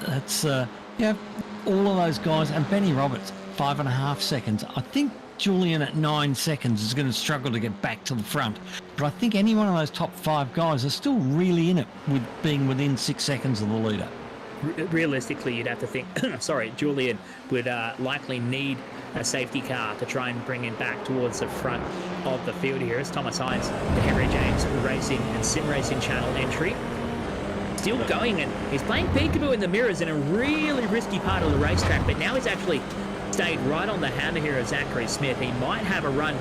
That's all of those guys, and Benny Roberts 5.5 seconds. I think Julian at 9 seconds is going to struggle to get back to the front, but I think any one of those top 5 guys are still really in it with being within 6 seconds of the leader. Realistically, you'd have to think, Julian would likely need a safety car to try and bring him back towards the front of the field here. As Thomas Hines, the Henry James Racing and Sim Racing channel entry, still going, and he's playing peekaboo in the mirrors in a really risky part of the racetrack, but now he's actually stayed right on the hammer here of Zachary Smith. He might have a run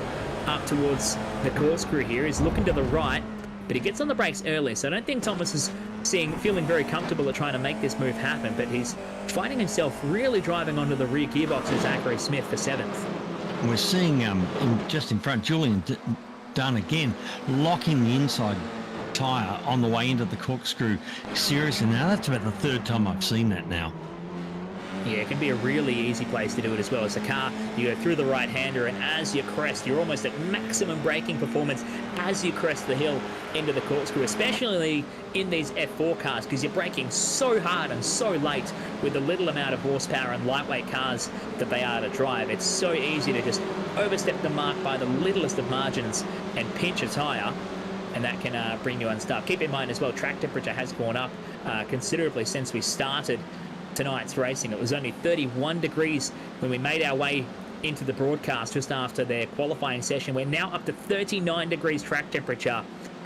up towards the corkscrew here. He's looking to the right, but he gets on the brakes early, so I don't think Thomas is feeling very comfortable at trying to make this move happen, but he's finding himself really driving onto the rear gearbox of Zachary Smith for 7th. We're seeing just in front, Julian Dunn again locking the inside tyre on the way into the corkscrew. Seriously, now that's about the 3rd time I've seen that now. Yeah, it can be a really easy place to do it as well. As a car, you go through the right-hander, and as you crest, you're almost at maximum braking performance as you crest the hill into the corkscrew, especially in these F4 cars, because you're braking so hard and so late with the little amount of horsepower and lightweight cars that they are to drive. It's so easy to just overstep the mark by the littlest of margins and pinch a tyre, and that can bring you unstuck. Keep in mind as well, track temperature has gone up considerably since we started tonight's racing. It was only 31 degrees when we made our way into the broadcast just after their qualifying session. We're now up to 39 degrees track temperature.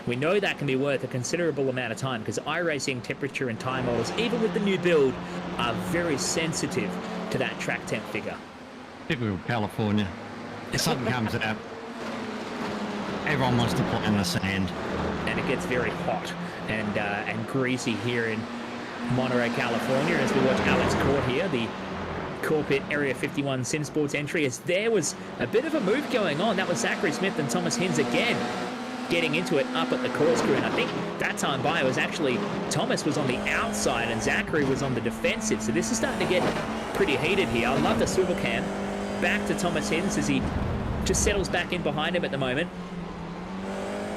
We know that can be worth a considerable amount of time because iRacing temperature and time models, even with the new build, are very sensitive to that track temp figure. Typical California. If something comes out, everyone wants to play in the sand. And it gets very hot and greasy here in Monterey, California, as we watch Alex Court here, the Corpit Area 51 Sim Sports entry, as there was a bit of a move going on. That was Zachary Smith and Thomas Hines again getting into it up at the corkscrew, and I think that time by was actually Thomas was on the outside and Zachary was on the defensive, so this is starting to get pretty heated here. I love the swivel cam. Back to Thomas Hines as he just settles back in behind him at the moment,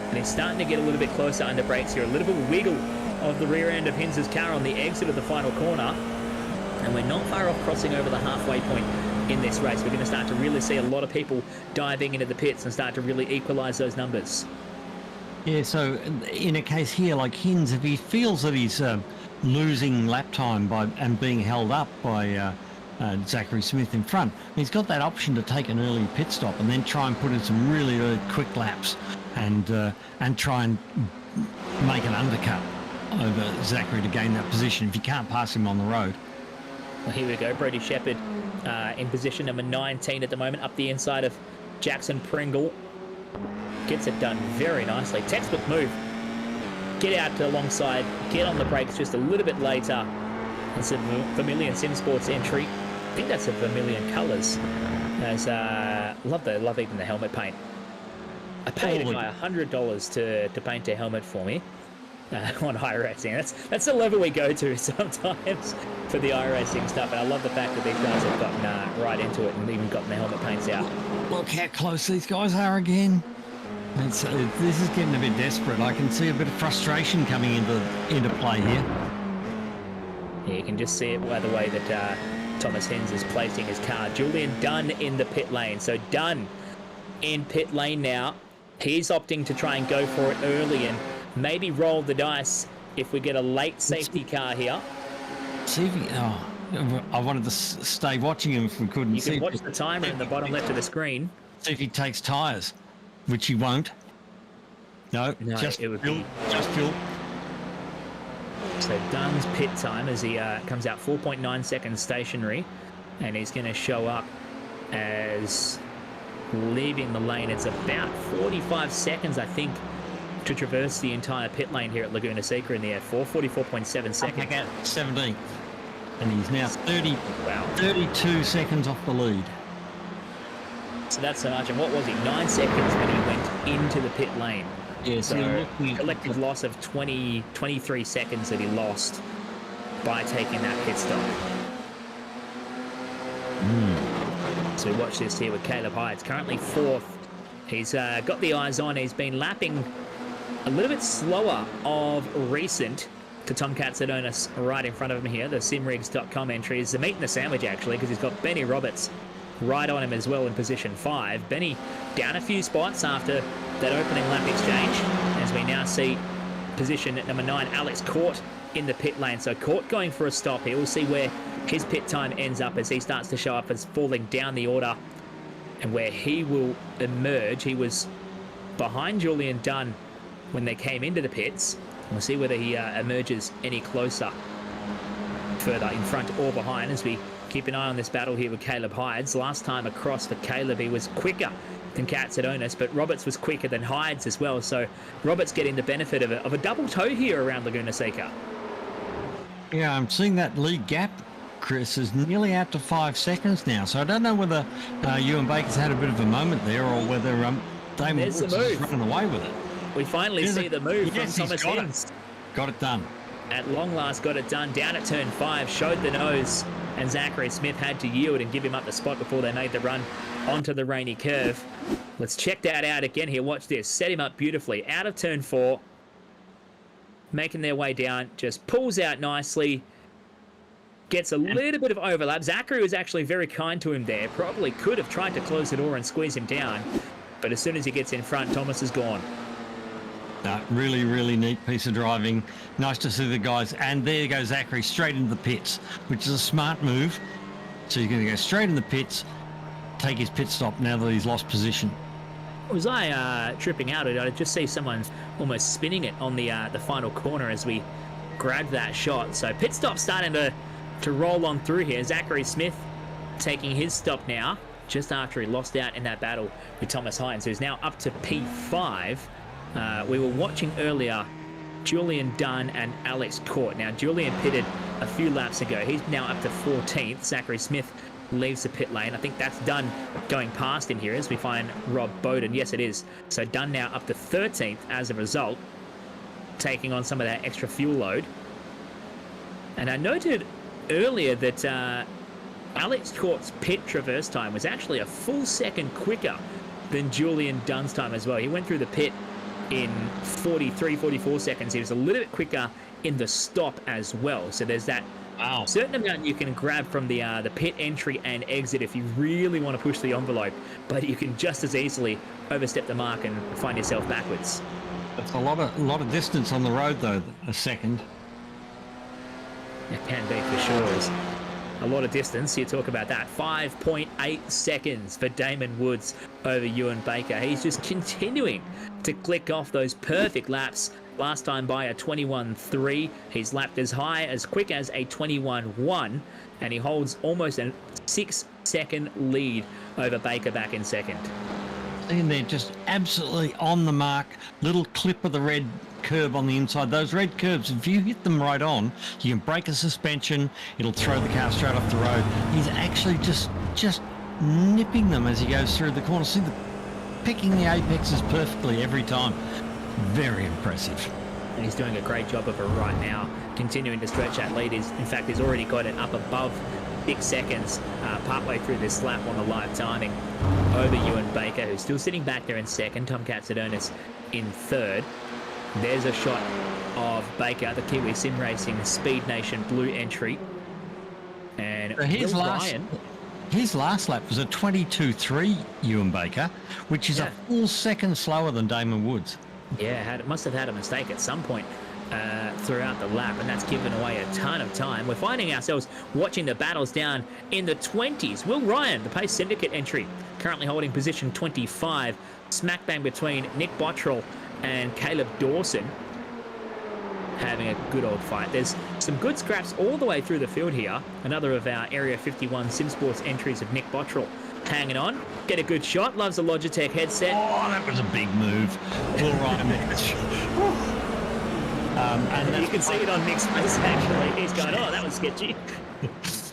and he's starting to get a little bit closer under brakes here. A little bit of wiggle of the rear end of Hins's car on the exit of the final corner, and we're not far off crossing over the halfway point in this race. We're going to start to really see a lot of people diving into the pits and start to really equalise those numbers. Yeah, so in a case here like Hins, if he feels that he's losing lap time and being held up by Zachary Smith in front, he's got that option to take an early pit stop and then try and put in some really, really quick laps and try and make an undercut over Zachary to gain that position if you can't pass him on the road. Well, here we go. Brody Shepherd in position number 19 at the moment, up the inside of Jackson Pringle. Gets it done very nicely. Textbook move. Get out to alongside, get on the brakes just a little bit later. It's a Vermilion Sim Sports entry. I think that's a Vermilion colours. As love even the helmet paint. I paid a guy $100 to paint a helmet for me. On iRacing. That's the level we go to sometimes for the iRacing stuff, and I love the fact that these guys have gotten right into it and even gotten their helmet paints out. Look how close these guys are again. This is getting a bit desperate. I can see a bit of frustration coming into play here. Yeah, you can just see it by the way that Thomas Hines is placing his car. Julian Dunn in the pit lane. So Dunn in pit lane now. He's opting to try and go for it early and maybe roll the dice if we get a late safety car here. See if he, I wanted to stay watching him if we couldn't. You can watch the timer in the bottom left of the screen. See if he takes tyres, which he won't. No, just fuel. So Dunn's pit time as he comes out 4.9 seconds stationary, and he's going to show up as leaving the lane. It's about 45 seconds, I think, to traverse the entire pit lane here at Laguna Seca in the F4, 44.7 seconds. 17th. And he's now 32 seconds off the lead. So that's the margin. What was he? 9 seconds when he went into the pit lane. Yeah, So collective loss of 23 seconds that he lost by taking that pit stop. So we watch this here with Caleb Hydes, currently 4th. He's got the eyes on. He's been lapping a little bit slower of recent to Tom Katsadonis right in front of him here. The simrigs.com entry is the meat and the sandwich, actually, because he's got Benny Roberts right on him as well in position 5. Benny down a few spots after that opening lap exchange, as we now see position at number 9, Alex Court, in the pit lane. So Court going for a stop here. We'll see where his pit time ends up as he starts to show up as falling down the order and where he will emerge. He was behind Julian Dunn when they came into the pits. We'll see whether he emerges any closer, further in front or behind, as we keep an eye on this battle here with Caleb Hydes. Last time across for Caleb, he was quicker than Katsadonis, but Roberts was quicker than Hydes as well. So Roberts getting the benefit of a double tow here around Laguna Seca. Yeah, I'm seeing that lead gap, Chris, is nearly out to 5 seconds now. So I don't know whether Ewan Baker's had a bit of a moment there or whether Damon Woods is running away with it. We finally see the move from Thomas Hinds. Got it done. At long last got it done. Down at turn 5, showed the nose, and Zachary Smith had to yield and give him up the spot before they made the run onto the rainy curve. Let's check that out again here. Watch this. Set him up beautifully. Out of turn 4. Making their way down. Just pulls out nicely. Gets a little bit of overlap. Zachary was actually very kind to him there. Probably could have tried to close the door and squeeze him down. But as soon as he gets in front, Thomas is gone. Really, really neat piece of driving. Nice to see the guys. And there goes Zachary straight into the pits, which is a smart move. So he's going to go straight in the pits, take his pit stop now that he's lost position. Was I tripping out? I just see someone almost spinning it on the final corner as we grabbed that shot. So pit stop starting to roll on through here. Zachary Smith taking his stop now, just after he lost out in that battle with Thomas Hinds, who's now up to P5. We were watching earlier Julian Dunn and Alex Court. Now, Julian pitted a few laps ago. He's now up to 14th. Zachary Smith leaves the pit lane. I think that's Dunn going past him here as we find Rob Bowden. Yes, it is. So Dunn now up to 13th as a result, taking on some of that extra fuel load. And I noted earlier that Alex Court's pit traverse time was actually a full second quicker than Julian Dunn's time as well. He went through the pit in 44 seconds. He was a little bit quicker in the stop as well. So there's that certain amount you can grab from the pit entry and exit if you really want to push the envelope, but you can just as easily overstep the mark and find yourself backwards. That's a lot of distance on the road though, a second. It can be for sure. It's a lot of distance. You talk about that. 5.8 seconds for Damon Woods over Ewan Baker. He's just continuing to click off those perfect laps. Last time by a 21.3. He's lapped as high, as quick as a 21.1. And he holds almost a 6-second lead over Baker back in second. And they're just absolutely on the mark. Little clip of the red curb on the inside. Those red curbs, if you hit them right on, you can break a suspension. It'll throw the car straight off the road. He's actually just nipping them as he goes through the corner. See, picking the apexes perfectly every time. Very impressive. And he's doing a great job of it right now, continuing to stretch that lead. In fact, he's already got it up above 6 seconds partway through this lap on the live timing over Ewan Baker, who's still sitting back there in second. Tom Katsadonis in third. There's a shot of Baker, the Kiwi Sim Racing Speed Nation Blue entry. And his last lap was a 22.3 Ewan Baker, which is a full second slower than Damon Woods. Yeah, must have had a mistake at some point throughout the lap, and that's given away a ton of time. We're finding ourselves watching the battles down in the 20s. Will Ryan, the Pace Syndicate entry, currently holding position 25, smack bang between Nick Bottrell and Caleb Dawson, having a good old fight. There's some good scraps all the way through the field here. Another of our Area 51 SimSports entries of Nick Bottrell hanging on. Get a good shot. Loves the Logitech headset. Oh, that was a big move. Will Ryan. And you can see it on Nick's face, actually. He's going, oh, that was sketchy.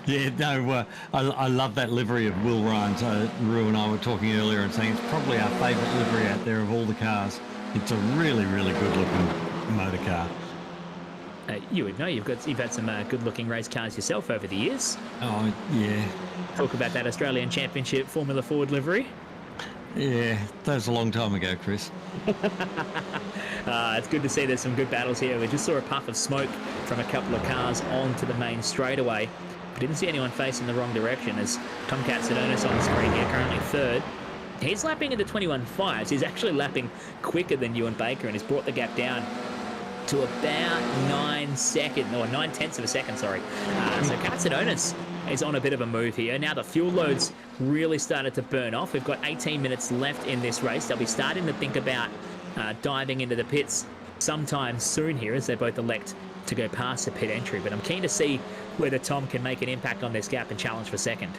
Yeah, no, I love that livery of Will Ryan's. Rue and I were talking earlier and saying it's probably our favourite livery out there of all the cars. It's a really, really good-looking motor car. You would know. You've had some good-looking race cars yourself over the years. Oh, yeah. Talk about that Australian Championship Formula Ford livery. Yeah, that was a long time ago, Chris. It's good to see there's some good battles here. We just saw a puff of smoke from a couple of cars onto the main straightaway. We didn't see anyone facing the wrong direction as Tom Katsudonis on the screen here, currently third. He's lapping into 21.5s. He's actually lapping quicker than Ewan Baker, and he's brought the gap down to about 9 tenths of a second, sorry. So Katsudonis is on a bit of a move here. Now the fuel load's really started to burn off. We've got 18 minutes left in this race. They'll be starting to think about diving into the pits sometime soon here as they both elect to go past the pit entry. But I'm keen to see whether Tom can make an impact on this gap and challenge for second.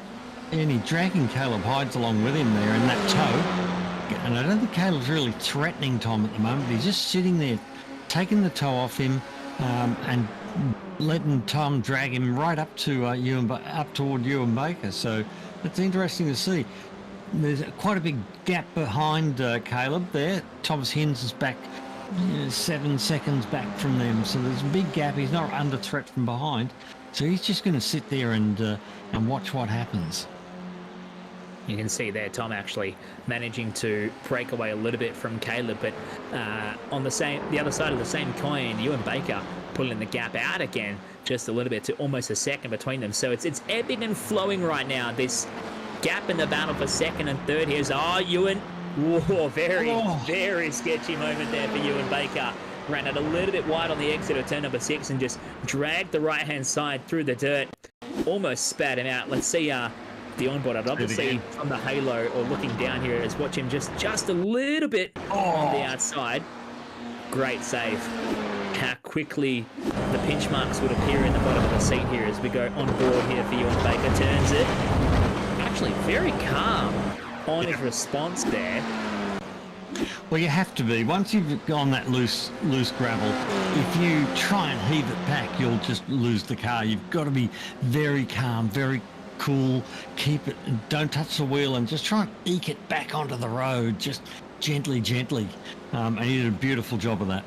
And he's dragging Caleb Hydes along with him there in that tow. And I don't think Caleb's really threatening Tom at the moment. He's just sitting there, taking the toe off him and letting Tom drag him right up to up toward Ewan Baker. So it's interesting to see. There's quite a big gap behind Caleb there. Thomas Hins is back 7 seconds back from them. So there's a big gap. He's not under threat from behind. So he's just going to sit there and watch what happens. You can see there Tom actually managing to break away a little bit from Caleb, but on the other side of the same coin, Ewan Baker pulling the gap out again just a little bit to almost a second between them. So it's ebbing and flowing right now. This gap in the battle for second and third here is Ewan. Whoa, very sketchy moment there for Ewan Baker. Ran it a little bit wide on the exit of turn number 6 and just dragged the right-hand side through the dirt. Almost spat him out. Let's see the onboard. I'd love to see from the halo or looking down here is watch him just a little bit on the outside. Great save. How quickly the pinch marks would appear in the bottom of the seat here as we go on board here for Ewan Baker. Turns it. Actually very calm on his response there. Well, you have to be. Once you've gone that loose gravel, if you try and heave it back, you'll just lose the car. You've got to be very calm, very cool, keep it, don't touch the wheel and just try and eke it back onto the road, just gently. And he did a beautiful job of that.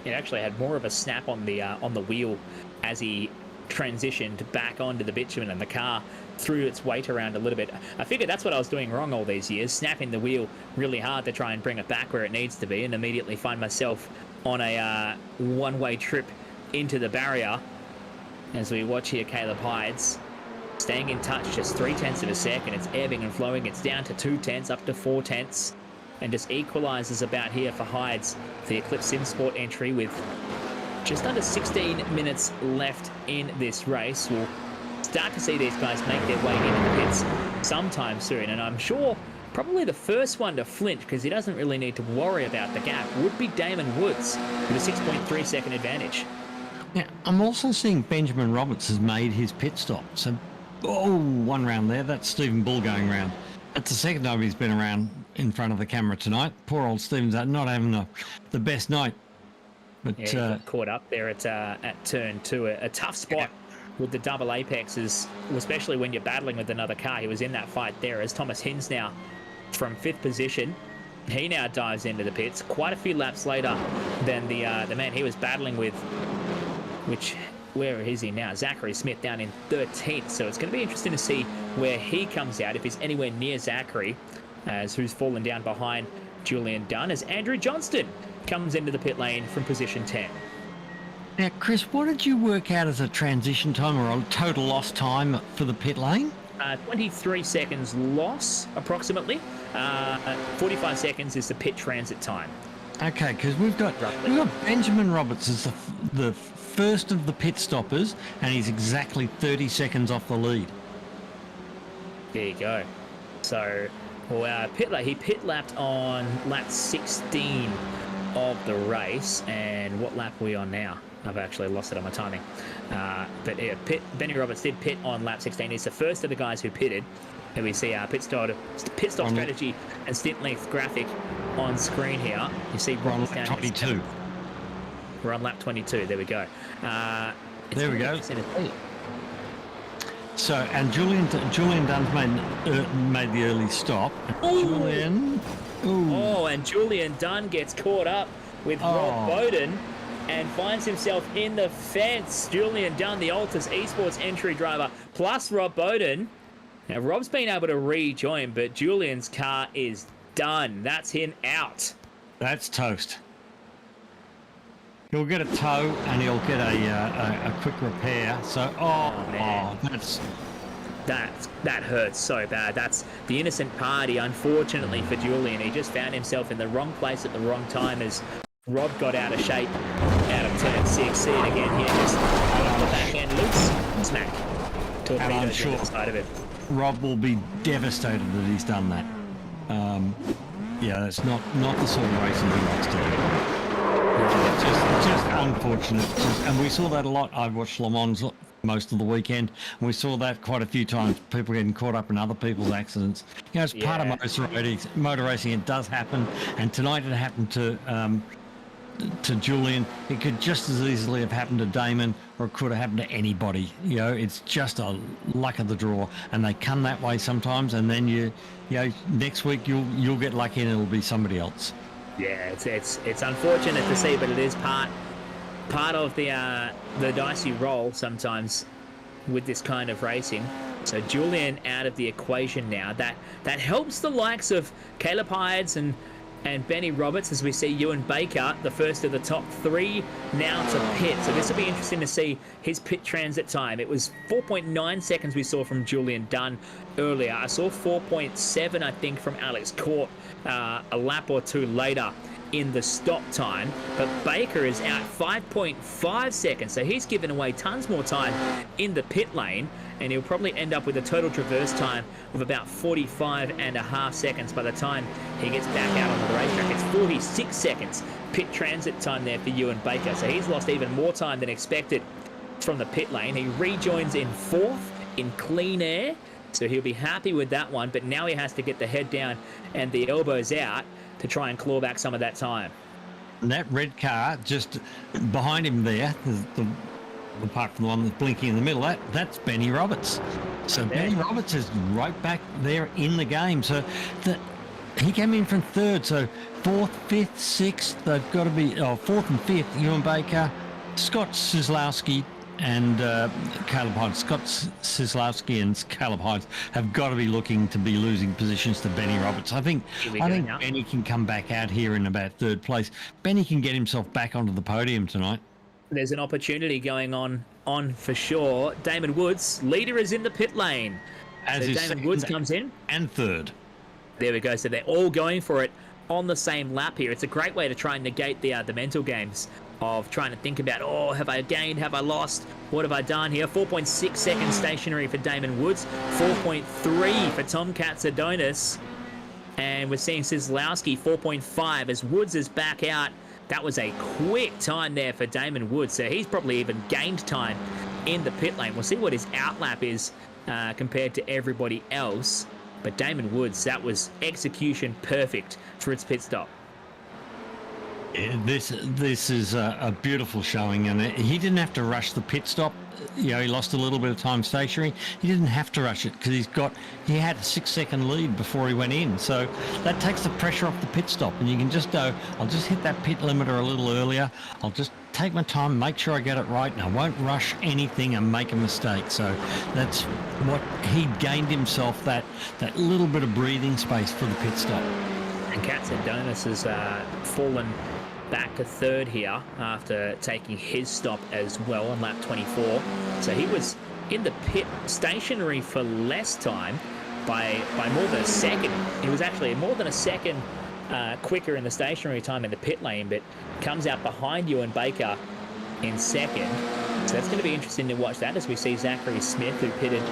It actually had more of a snap on the wheel as he transitioned back onto the bitumen, and the car threw its weight around a little bit. I figured that's what I was doing wrong all these years, snapping the wheel really hard to try and bring it back where it needs to be, and immediately find myself on a one-way trip into the barrier. As we watch here, Caleb Hydes staying in touch, just 3 tenths of a second. It's ebbing and flowing. It's down to 2 tenths, up to 4 tenths, and just equalises about here for Hydes, the Eclipse Sim Sport entry with just under 16 minutes left in this race. We'll start to see these guys make their way into the pits sometime soon, and I'm sure probably the first one to flinch, because he doesn't really need to worry about the gap, would be Damon Woods with a 6.3 second advantage. Yeah, I'm also seeing Benjamin Roberts has made his pit stop. So, one round there. That's Stephen Bull going round. That's the second time he's been around in front of the camera tonight. Poor old Stephen's not having the best night. But yeah, he got caught up there at turn 2. A tough spot with the double apexes, especially when you're battling with another car. He was in that fight there as Thomas Hins now from 5th position. He now dives into the pits quite a few laps later than the man he was battling with, where is he now? Zachary Smith down in 13th. So it's going to be interesting to see where he comes out, if he's anywhere near Zachary, as who's fallen down behind Julian Dunn, as Andrew Johnston comes into the pit lane from position 10. Now, Chris, what did you work out as a transition time or a total lost time for the pit lane? 23 seconds loss, approximately. 45 seconds is the pit transit time. Okay, because we've got Benjamin Roberts as the first of the pit stoppers, and he's exactly 30 seconds off the lead. There you go. So, he pit lapped on lap 16 of the race, and what lap are we on now? I've actually lost it on my timing. But yeah, Benny Roberts did pit on lap 16. He's the first of the guys who pitted. And we see our pit stop strategy and stint length graphic on screen here. You see we're on lap 22. We're on lap 22. There we go. There we go. So, and Julian Dunn's made the early stop. Julian. Ooh. Oh, and Julian Dunn gets caught up with Rob Bowden and finds himself in the fence. Julian Dunn, the Altus Esports entry driver, plus Rob Bowden. Now, Rob's been able to rejoin, but Julian's car is done. That's him out. That's toast. He'll get a tow and he'll get a quick repair. So, that hurts so bad. That's the innocent party, unfortunately for Julian. He just found himself in the wrong place at the wrong time as Rob got out of shape out of turn 6. See it again here, just off the back end loose, smack. Torpedoes to the side of it. Rob will be devastated that he's done that. Yeah, that's not the sort of racing he likes to do. Just unfortunate. And we saw that a lot. I've watched Le Mans most of the weekend, and we saw that quite a few times. People getting caught up in other people's accidents. You know, it's part of motor racing. It does happen. And tonight it happened to Julian. It could just as easily have happened to Damon, or it could have happened to anybody. You know, it's just a luck of the draw, and they come that way sometimes. And then you know, next week you'll get lucky, and it'll be somebody else. Yeah, it's unfortunate to see, but it is part of the dicey roll sometimes with this kind of racing. So Julian out of the equation now. That helps the likes of Caleb Hydes and Benny Roberts, as we see Ewan Baker, the first of the top 3, now to pit. So this will be interesting to see his pit transit time. It was 4.9 seconds we saw from Julian Dunn earlier. I saw 4.7, I think, from Alex Court a lap or two later in the stop time. But Baker is out 5.5 seconds, so he's given away tons more time in the pit lane, and he'll probably end up with a total traverse time of about 45.5 seconds by the time he gets back out on the racetrack. It's 46 seconds pit transit time there for Ewan Baker, so he's lost even more time than expected from the pit lane. He rejoins in 4th in clean air, so he'll be happy with that one, but now he has to get the head down and the elbows out to try and claw back some of that time. And that red car just behind him there, apart from the one that's blinking in the middle, that's Benny Roberts. So Benny Roberts is right back there in the game. So he came in from 3rd. So 4th, 5th, 6th, they've got to be 4th and 5th. Ewan Baker, Scott Sislowski, and Caleb Hyde. Scott Sislowski and Caleb Hyde have got to be looking to be losing positions to Benny Roberts. I think Benny can come back out here in about 3rd place. Benny can get himself back onto the podium tonight. There's an opportunity going on for sure. Damon Woods, leader, is in the pit lane. So Damon Woods comes in. And 3rd. There we go. So they're all going for it on the same lap here. It's a great way to try and negate the mental games of trying to think about, have I gained, have I lost, what have I done here? 4.6 seconds stationary for Damon Woods, 4.3 for Tom Katsadonis, and we're seeing Sislowski 4.5 as Woods is back out. That was a quick time there for Damon Woods, so he's probably even gained time in the pit lane. We'll see what his outlap is compared to everybody else, but Damon Woods, that was execution perfect for its pit stop. This is a beautiful showing, and he didn't have to rush the pit stop. You know, he lost a little bit of time stationary. He didn't have to rush it because he had a 6-second lead before he went in. So that takes the pressure off the pit stop, and you can just go, I'll just hit that pit limiter a little earlier. I'll just take my time, make sure I get it right, and I won't rush anything and make a mistake. So that's what he gained himself, that little bit of breathing space for the pit stop. And Katsadonis has fallen back to 3rd here after taking his stop as well on lap 24. So he was in the pit stationary for less time by more than a second. He was actually more than a second quicker in the stationary time in the pit lane, but comes out behind Ewan Baker in 2nd. So that's going to be interesting to watch that as we see Zachary Smith, who pitted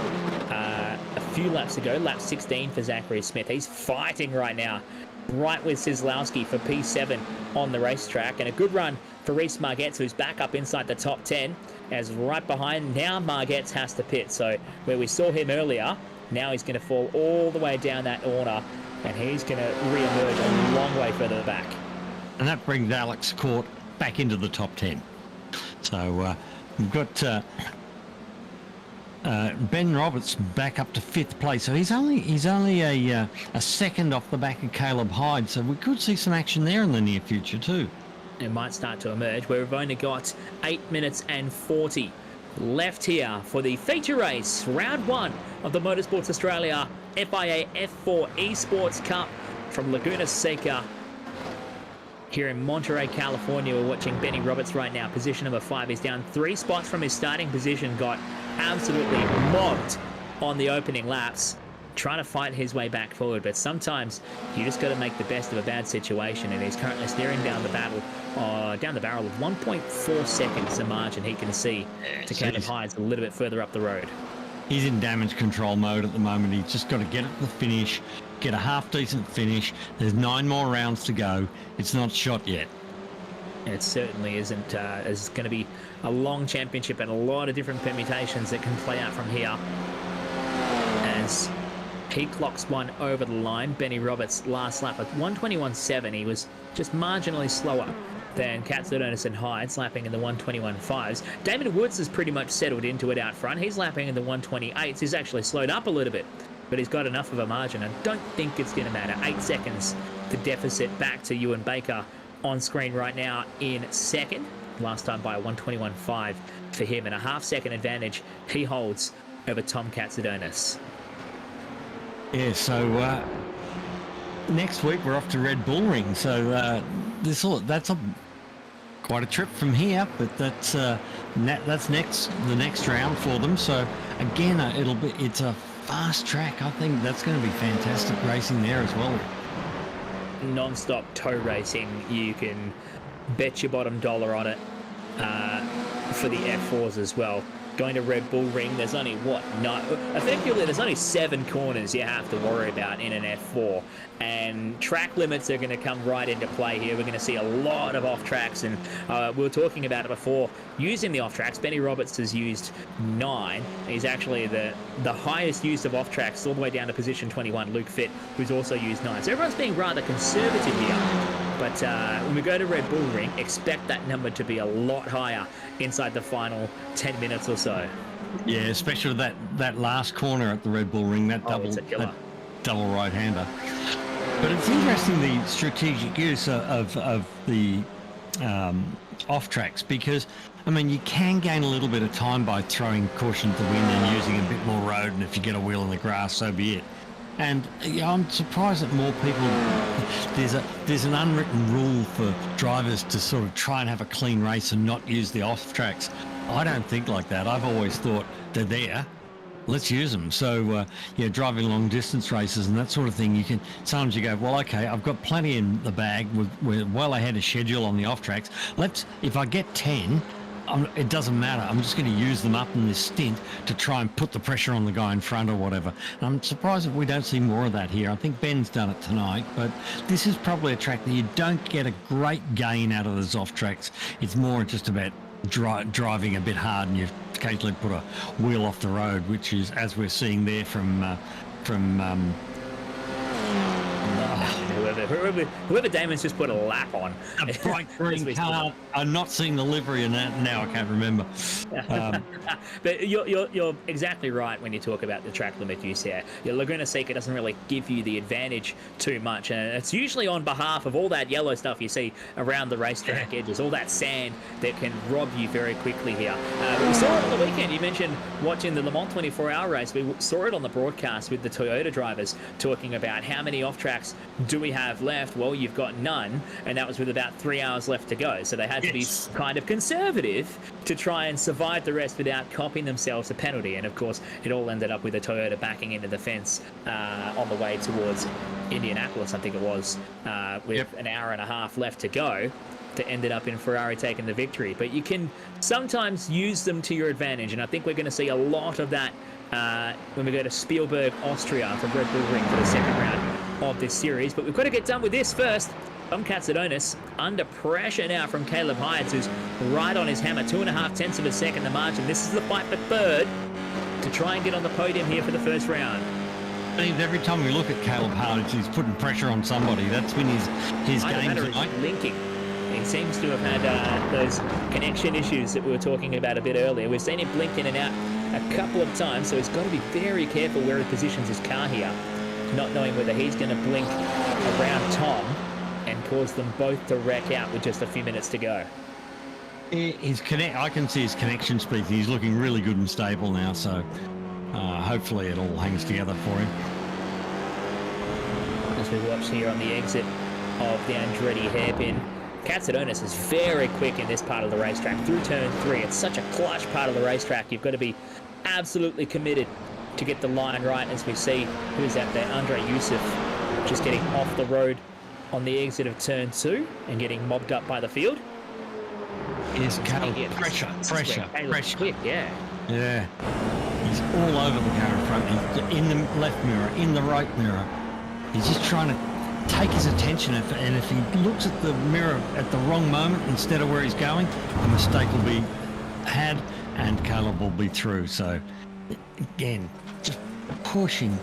a few laps ago, lap 16 for Zachary Smith. He's fighting right now, right with Sislowski for P7 on the racetrack, and a good run for Reese Margetts, who's back up inside the top 10, as right behind now Margetts has to pit. So where we saw him earlier, now he's going to fall all the way down that order, and he's going to re-emerge a long way further back. And that brings Alex Court back into the top 10. So we've got Ben Roberts back up to 5th place, so he's only a second off the back of Caleb Hyde. So we could see some action there in the near future too. It might start to emerge. We've only got 8 minutes and 40 left here for the feature race, round 1 of the Motorsports Australia FIA F4 Esports Cup from Laguna Seca here in Monterey, California. We're watching Benny Roberts right now, position number 5. He's down 3 spots from his starting position, got absolutely mobbed on the opening laps, trying to fight his way back forward. But sometimes you just got to make the best of a bad situation, and he's currently staring down the barrel of 1.4 seconds, the margin he can see to Caleb Hyde a little bit further up the road. He's in damage control mode at the moment. He's just got to get it to the finish, get a half-decent finish. There's 9 more rounds to go. It's not shot yet. It certainly isn't. It's going to be a long championship and a lot of different permutations that can play out from here. As he clocks one over the line, Benny Roberts last lap at 1:21.7. He was just marginally slower than Katsudonis and Hyde, lapping in the 1:21.5s. Damon Woods has pretty much settled into it out front. He's lapping in the 1:28s. He's actually slowed up a little bit, but he's got enough of a margin. I don't think it's going to matter. 8 seconds the deficit back to Ewan Baker on screen right now in second. Last time by 1:21.5 for him, and a half-second advantage he holds over Tom Katsudonis. Yeah, so next week we're off to Red Bull Ring. So that's quite a trip from here, but that's the next round for them. So again, it's a fast track. I think that's going to be fantastic racing there as well. Non-stop tow racing. You can bet your bottom dollar on it for the F4s as well. Going to Red Bull Ring, there's only effectively there's only 7 corners you have to worry about in an F4, and track limits are going to come right into play here. We're going to see a lot of off tracks, and we were talking about it before. Using the off tracks, Benny Roberts has used 9. He's actually the highest use of off tracks, all the way down to position 21. Luke Fitt, who's also used 9. So everyone's being rather conservative here. But when we go to Red Bull Ring, expect that number to be a lot higher inside the final 10 minutes or so. Yeah, especially that last corner at the Red Bull Ring, that double right-hander. But it's interesting, the strategic use of the off tracks, because I mean, you can gain a little bit of time by throwing caution to the wind and using a bit more road, and if you get a wheel in the grass, so be it. And I'm surprised that more people, there's an unwritten rule for drivers to sort of try and have a clean race and not use the off tracks. I don't think like that. I've always thought they're there, let's use them. So driving long distance races and that sort of thing, sometimes you go, well, okay, I've got plenty in the bag, we're well ahead of schedule on the off tracks. If I get 10, it doesn't matter. I'm just going to use them up in this stint to try and put the pressure on the guy in front or whatever. And I'm surprised that we don't see more of that here. I think Ben's done it tonight, but this is probably a track that you don't get a great gain out of those off tracks. It's more just about driving a bit hard, and you occasionally put a wheel off the road, which is, as we're seeing there from whoever Damon's just put a lap on. A bright green car. I'm not seeing the livery in that now. I can't remember. But you're exactly right when you talk about the track limit use here. Laguna Seca doesn't really give you the advantage too much, and it's usually on behalf of all that yellow stuff you see around the racetrack edges, all that sand that can rob you very quickly here. We saw it on the weekend. You mentioned watching the Le Mans 24-hour race. We saw it on the broadcast with the Toyota drivers talking about how many off tracks do we have left. Well, you've got none, and that was with about 3 hours left to go. So they had to be kind of conservative to try and survive the rest without copying themselves a penalty. And of course, it all ended up with a Toyota backing into the fence on the way towards Indianapolis, I think it was, with an hour and a half left to go. That ended up in Ferrari taking the victory. But you can sometimes use them to your advantage, and I think we're going to see a lot of that when we go to Spielberg, Austria for Red Bull Ring for the second round of this series. But we've got to get done with this first. Tom Katsudonis under pressure now from Caleb Hyde, who's right on his hammer, 2.5 tenths of a second the margin. This is the fight for third to try and get on the podium here for the first round. Every time we look at Caleb Hyde, he's putting pressure on somebody. That's been his game tonight. Linking. He seems to have had those connection issues that we were talking about a bit earlier. We've seen him blink in and out a couple of times, so he's got to be very careful where he positions his car here, not knowing whether he's going to blink around Tom and cause them both to wreck out with just a few minutes to go. I can see his connection speed. He's looking really good and stable now, so hopefully it all hangs together for him. As we watch here on the exit of the Andretti hairpin, Katsadonis is very quick in this part of the racetrack through turn 3. It's such a clutch part of the racetrack. You've got to be absolutely committed to get the line right, as we see who's out there. Andre Yusuf just getting off the road on the exit of turn 2 and getting mobbed up by the field. Is Caleb pressure. Quick, yeah. Yeah. He's all over the car in front. He's in the left mirror, in the right mirror. He's just trying to take his attention, and if he looks at the mirror at the wrong moment instead of where he's going, a mistake will be had and Caleb will be through. So again, just pushing.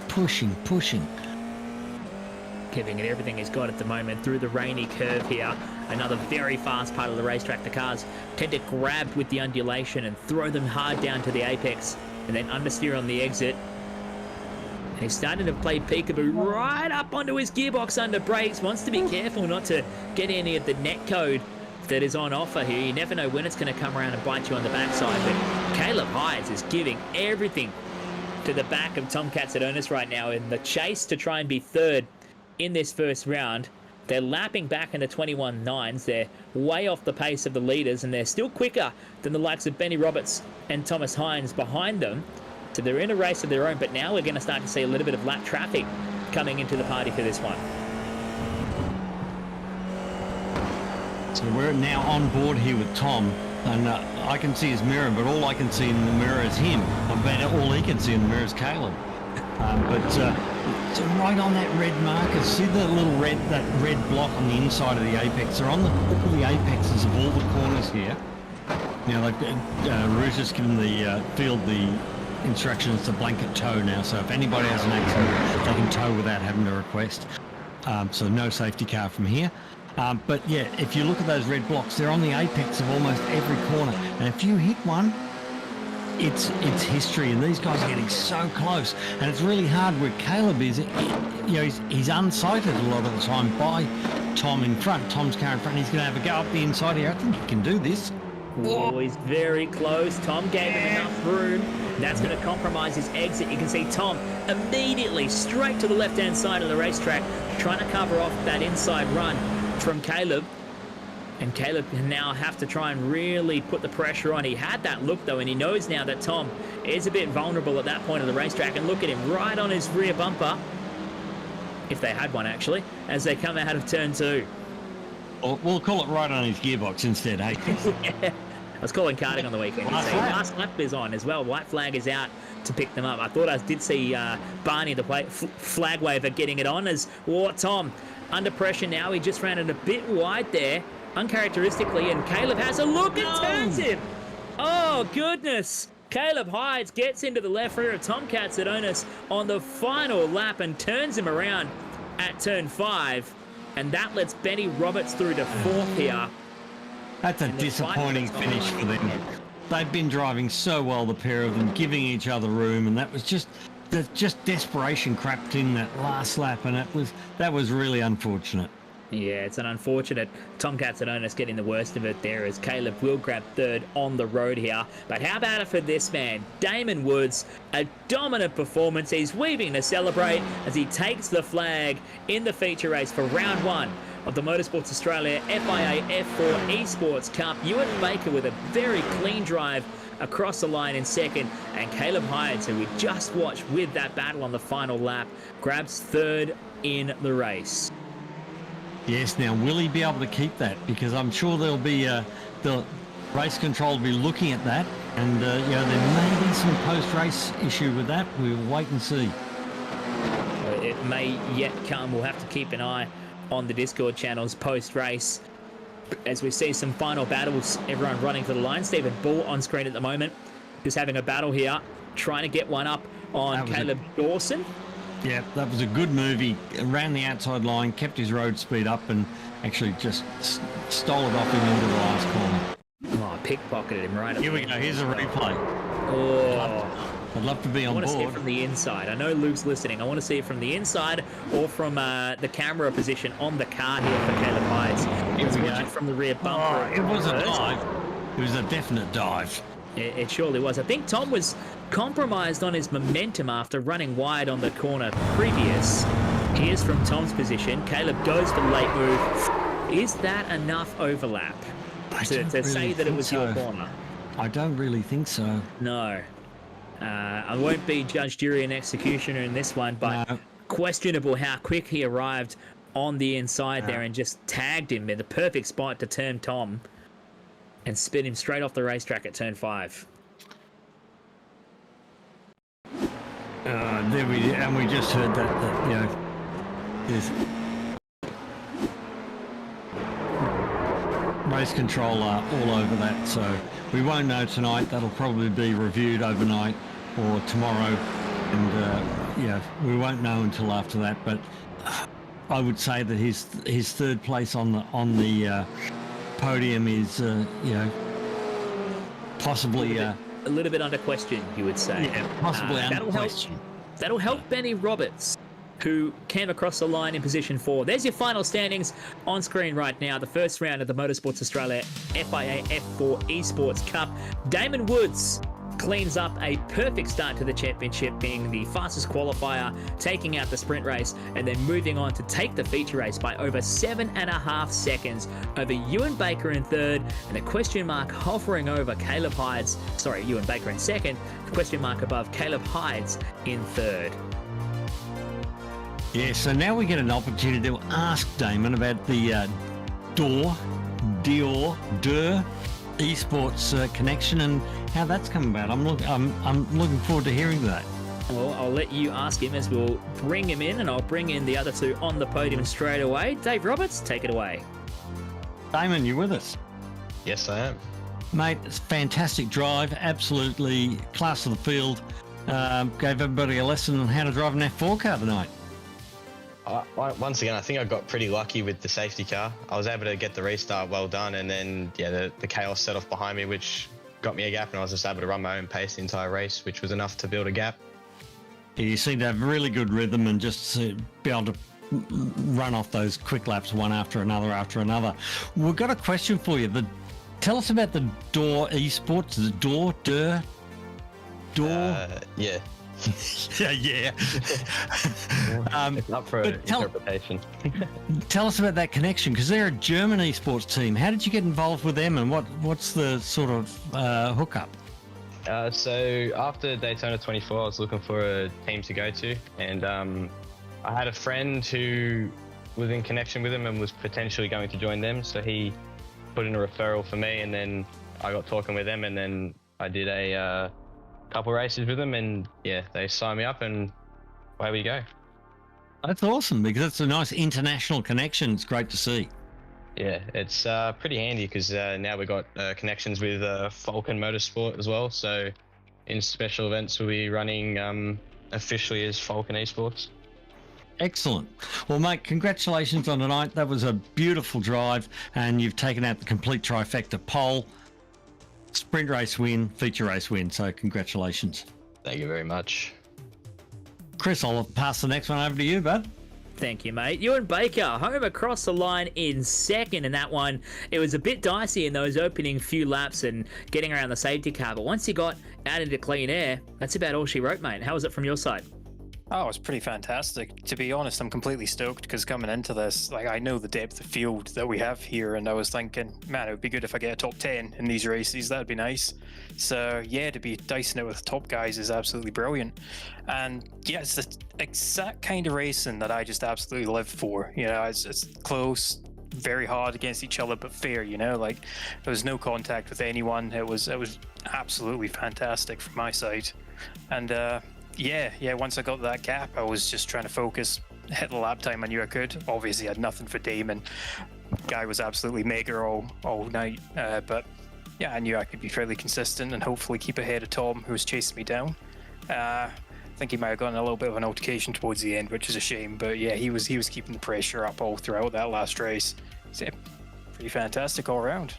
Giving it everything he's got at the moment through the rainy curve here. Another very fast part of the racetrack. The cars tend to grab with the undulation and throw them hard down to the apex and then understeer on the exit. And he's starting to play peekaboo right up onto his gearbox under brakes. Wants to be careful not to get any of the net code that is on offer here. You never know when it's going to come around and bite you on the backside. But Caleb Hydes is giving everything to the back of Tom Katsadonis right now in the chase to try and be third in this first round. They're lapping back in the 21.9s. They're way off the pace of the leaders, and they're still quicker than the likes of Benny Roberts and Thomas Hines behind them. So they're in a race of their own, but now we're going to start to see a little bit of lap traffic coming into the party for this one. So we're now on board here with Tom, and I can see his mirror, but all I can see in the mirror is him. All he can see in the mirror is Caleb. So right on that red marker, see the little that red block on the inside of the apex. They're on all the apexes of all the corners here. Now Rouge has given the field the instructions to blanket tow now, so if anybody has an accident, they can tow without having to request. So no safety car from here. But yeah, if you look at those red blocks, they're on the apex of almost every corner, and if you hit one, it's history, and these guys are getting so close, and it's really hard where Caleb is. He's unsighted a lot of the time by Tom in front. Tom's car in front. He's going to have a go up the inside here. I think he can do this. Oh, he's very close. Tom gave him enough room. That's going to compromise his exit. You can see Tom immediately straight to the left-hand side of the racetrack, trying to cover off that inside run from Caleb. And Caleb can now have to try and really put the pressure on. He had that look, though, and he knows now that Tom is a bit vulnerable at that point of the racetrack. And look at him right on his rear bumper, if they had one, actually, as they come out of turn 2. We'll call it right on his gearbox instead, hey? Yeah. I was calling karting on the weekend. Last lap is on as well. White flag is out to pick them up. I thought I did see Barney, the flag waver, getting it on as Tom under pressure now. He just ran it a bit wide there, uncharacteristically, and Caleb has a look and turns him. Oh, goodness. Caleb Hydes gets into the left rear of Tom Katsadonis on the final lap and turns him around at turn 5. And that lets Benny Roberts through to 4th here. That's a disappointing finish for them. They've been driving so well, the pair of them, giving each other room, and that was just desperation crept in that last lap, and that was really unfortunate. Yeah, it's an unfortunate Tom Katsadonis getting the worst of it there, as Caleb will grab 3rd on the road here. But how about it for this man, Damon Woods? A dominant performance. He's weaving to celebrate as he takes the flag in the feature race for round 1 of the Motorsports Australia FIA F4 Esports Cup. Ewan Baker with a very clean drive across the line in 2nd, and Caleb Hydes, who we just watched with that battle on the final lap, grabs 3rd in the race. Yes, now will he be able to keep that? Because I'm sure there'll be the race control will be looking at that, and there may be some post-race issue with that. We'll wait and see. It may yet come. We'll have to keep an eye on the Discord channels post-race as we see some final battles. Everyone running for the line. Stephen Bull on screen at the moment, just having a battle here, trying to get one up on Caleb Dawson. Yeah, that was a good move. He ran the outside line, kept his road speed up, and actually just stole it off him into the last corner. Oh, pickpocketed him right up. Here we go. Here's a replay. Oh. I'd love to be I on want to see it board. from the inside. I know Luke's listening. I want to see it from the inside or from the camera position on the car here for Caleb Hydes. Let's we watch go. it from the rear bumper. It was a first. dive. It was a definite dive. It surely was. I think Tom was compromised on his momentum after running wide on the corner previous. Here's from Tom's position. Caleb goes for the late move. Is that enough overlap to say that it was your corner? I don't really think so. No. I won't be judge, jury, and executioner in this one, but questionable how quick he arrived on the inside there and just tagged him in the perfect spot to turn Tom and spin him straight off the racetrack at turn 5. We just heard that is race controller all over that, so we won't know tonight. That'll probably be reviewed overnight or tomorrow, and we won't know until after that. But I would say that his third place on the podium is possibly a little bit under question, you would say. Yeah, possibly under question. That'll help Benny Roberts, who came across the line in position 4. There's your final standings on screen right now. The first round of the Motorsports Australia FIA F4 Esports Cup. Damon Woods cleans up a perfect start to the championship, being the fastest qualifier, taking out the sprint race, and then moving on to take the feature race by over 7.5 seconds over Ewan Baker in third, and a question mark hovering over Caleb Hydes. Sorry, Ewan Baker in second, a question mark above Caleb Hydes in third. Yeah, so now we get an opportunity to ask Damon about the Dior Esports connection and how that's come about. I'm looking forward to hearing that. Well, I'll let you ask him as we'll bring him in, and I'll bring in the other two on the podium straight away. Dave Roberts, take it away. Damon, you with us? Yes, I am. Mate, it's a fantastic drive, absolutely class of the field. Gave everybody a lesson on how to drive an F4 car tonight. Once again, I think I got pretty lucky with the safety car. I was able to get the restart well done, and then the chaos set off behind me, which got me a gap, and I was just able to run my own pace the entire race, which was enough to build a gap. You seem to have really good rhythm and just be able to run off those quick laps one after another. We've got a question for you. Tell us about the Dior Esports. The Dior? Yeah. yeah. It's up for interpretation. Tell us about that connection, because they're a German esports team. How did you get involved with them, and what's the sort of hookup? So after Daytona 24, I was looking for a team to go to, and I had a friend who was in connection with them and was potentially going to join them, so he put in a referral for me, and then I got talking with them, and then I did a couple races with them, and they signed me up, and away we go. That's awesome, because it's a nice international connection. It's great to see. Yeah, it's pretty handy, because now we've got connections with Falcon Motorsport as well, so in special events we'll be running officially as Falcon Esports. Excellent. Well, mate, congratulations on tonight. That was a beautiful drive, and you've taken out the complete trifecta: pole, sprint race win, feature race win. So congratulations. Thank you very much. Chris, I'll pass the next one over to you, bud. Thank you, mate. Ewan Baker home across the line in second in that one. It was a bit dicey in those opening few laps and getting around the safety car, but once he got out into clean air, that's about all she wrote, mate. How was it from your side? Oh, it was pretty fantastic. To be honest, I'm completely stoked, because coming into this, I know the depth of field that we have here, and I was thinking, man, it would be good if I get a top 10 in these races. That'd be nice. So yeah, to be dicing it with top guys is absolutely brilliant. And yeah, it's the exact kind of racing that I just absolutely live for. It's close, very hard against each other, but fair. There was no contact with anyone. It was absolutely fantastic from my side. And once I got that gap, I was just trying to focus, hit the lap time I knew I could. Obviously, I had nothing for Damon. Guy was absolutely mega all night. But yeah, I knew I could be fairly consistent and hopefully keep ahead of Tom, who was chasing me down. I think he might have gotten a little bit of an altercation towards the end, which is a shame. But yeah, he was keeping the pressure up all throughout that last race. So, pretty fantastic all around.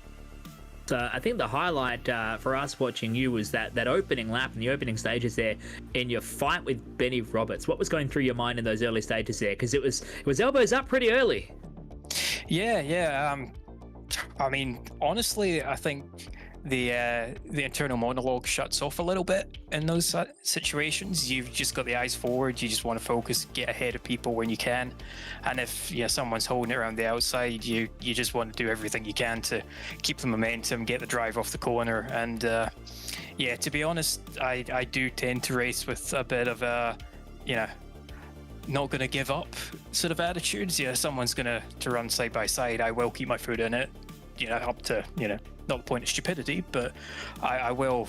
So I think the highlight for us watching you was that opening lap and the opening stages there in your fight with Benny Roberts. What was going through your mind in those early stages there? Because it was elbows up pretty early. Yeah. I mean, honestly, I think the internal monologue shuts off a little bit in those situations. You've just got the eyes forward. You just want to focus, get ahead of people when you can. And if someone's holding it around the outside, you just want to do everything you can to keep the momentum, get the drive off the corner. And to be honest, I do tend to race with a bit of a, not going to give up sort of attitudes. Someone's going to run side by side. I will keep my foot in it, up to, not the point of stupidity, but I will,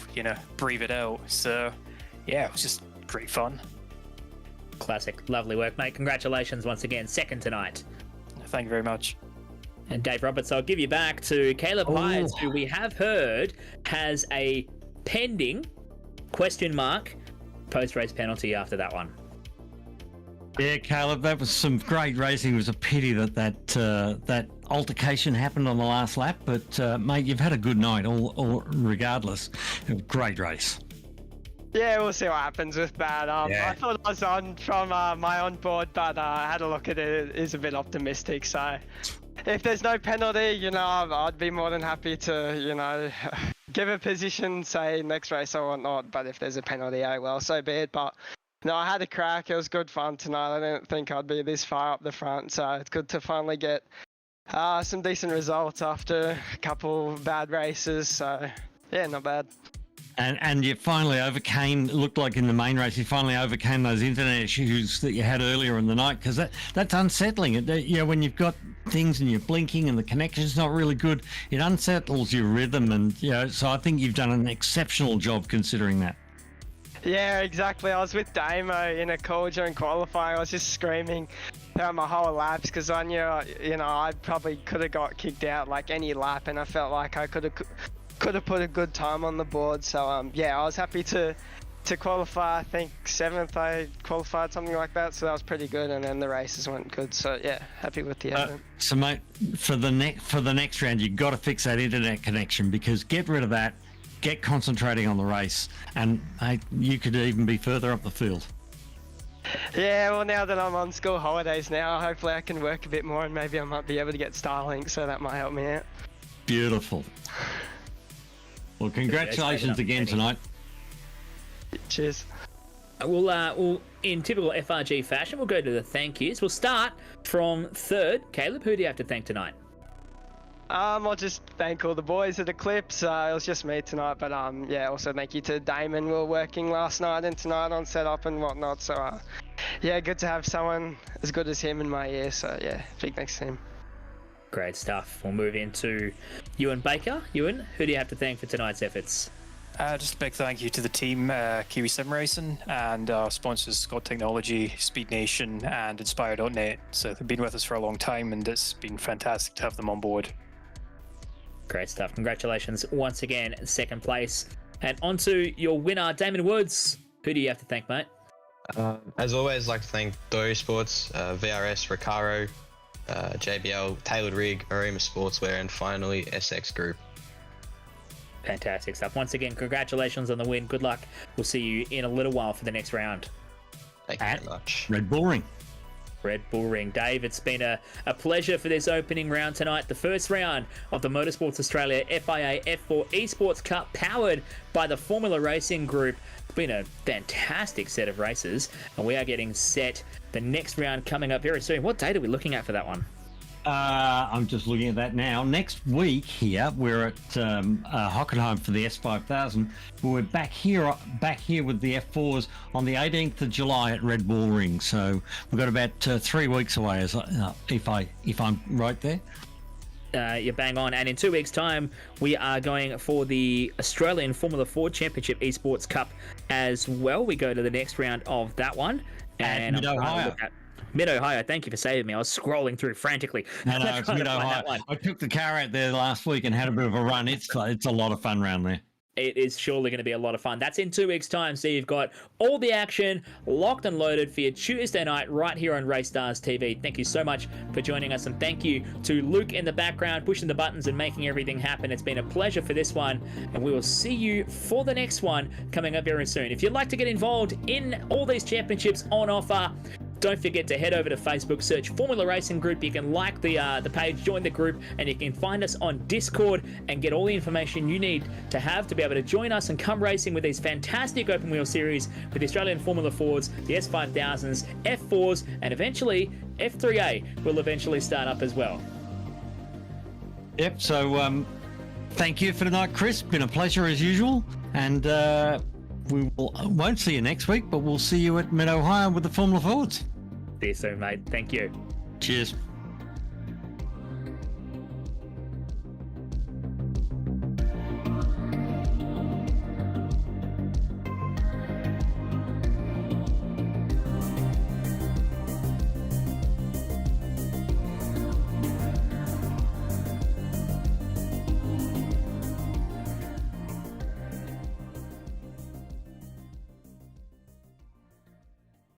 breathe it out. So, it was just great fun. Classic. Lovely work, mate. Congratulations once again. Second tonight. Thank you very much. And Dave Roberts, I'll give you back to Caleb Hydes, who we have heard has a pending post-race penalty after that one. Yeah, Caleb, that was some great racing. It was a pity that altercation happened on the last lap, but mate, you've had a good night, all regardless. Great race. Yeah, we'll see what happens with that. I thought I was on from my onboard, but I had a look at it. It is a bit optimistic, so if there's no penalty, I'd be more than happy to, give a position, say, next race or whatnot. But if there's a penalty, so be it. But no, I had a crack. It was good fun tonight. I didn't think I'd be this far up the front, so it's good to finally get some decent results after a couple bad races. So, yeah, not bad. And you finally overcame, it looked like in the main race, you finally overcame those internet issues that you had earlier in the night, because that's unsettling. When you've got things and you're blinking and the connection's not really good, it unsettles your rhythm. And, so I think you've done an exceptional job considering that. Yeah, exactly. I was with Damo in a call during qualifying. I was just screaming throughout my whole laps because I knew, I probably could have got kicked out like any lap, and I felt like I could have put a good time on the board. So I was happy to qualify. I think 7th I qualified, something like that. So that was pretty good, and then the races went good. So yeah, happy with the effort. So mate, for the next round, you've got to fix that internet connection, because get rid of that. Get concentrating on the race, and you could even be further up the field. Yeah, well, now that I'm on school holidays now, hopefully I can work a bit more, and maybe I might be able to get Starlink, so that might help me out. Beautiful. Well, congratulations again tonight. Cheers. We'll in typical FRG fashion, we'll go to the thank yous. We'll start from third. Caleb, who do you have to thank tonight? I'll just thank all the boys at Eclipse. It was just me tonight, but also thank you to Damon. We were working last night and tonight on setup and whatnot. So good to have someone as good as him in my ear. So big thanks to him. Great stuff. We'll move into Ewan Baker. Ewan, who do you have to thank for tonight's efforts? Just a big thank you to the team, Kiwi Sim Racing, and our sponsors, Scott Technology, Speed Nation, and Inspire.net. So they've been with us for a long time, and it's been fantastic to have them on board. Great stuff. Congratulations once again, second place. And on to your winner, Damon Woods. Who do you have to thank, mate? As always, I'd like to thank Esports, VRS, Recaro, JBL, Tailored Rig, Arima Sportswear, and finally SX Group. Fantastic stuff. Once again, congratulations on the win. Good luck. We'll see you in a little while for the next round. Thank you very much. Red Bull Ring. Red Bull Ring. Dave, it's been a pleasure for this opening round tonight. The first round of the Motorsports Australia FIA F4 Esports Cup, powered by the Formula Racing Group. It's been a fantastic set of races, and we are getting set. The next round coming up very soon. What date are we looking at for that one? I'm just looking at that now. Next week here, we're at Hockenheim for the S5000. We're back here with the F4s on the 18th of July at Red Bull Ring. So we've got about 3 weeks away, if I'm right there. You're bang on. And in 2 weeks' time, we are going for the Australian Formula 4 Championship Esports Cup as well. We go to the next round of that one. And Mid-Ohio. Mid-Ohio, thank you for saving me. I was scrolling through frantically. No, it's Mid-Ohio. I took the car out there last week and had a bit of a run. It's a lot of fun around there. it is surely going to be a lot of fun. That's in 2 weeks' time, so you've got all the action locked and loaded for your Tuesday night right here on Race Stars TV. Thank you so much for joining us, and thank you to Luke in the background pushing the buttons and making everything happen. It's been a pleasure for this one, and we will see you for the next one coming up very soon. If you'd like to get involved in all these championships on offer, don't forget to head over to Facebook, search Formula Racing Group. You can like the page, join the group, and you can find us on Discord and get all the information you need to be able to join us and come racing with these fantastic open wheel series with the Australian Formula 4s, the S5000s, F4s, and eventually F3A will eventually start up as well. Yep, so thank you for tonight, Chris. Been a pleasure as usual, and won't see you next week, but we'll see you at Mid-Ohio with the Formula Fords. See you soon, mate. Thank you. Cheers.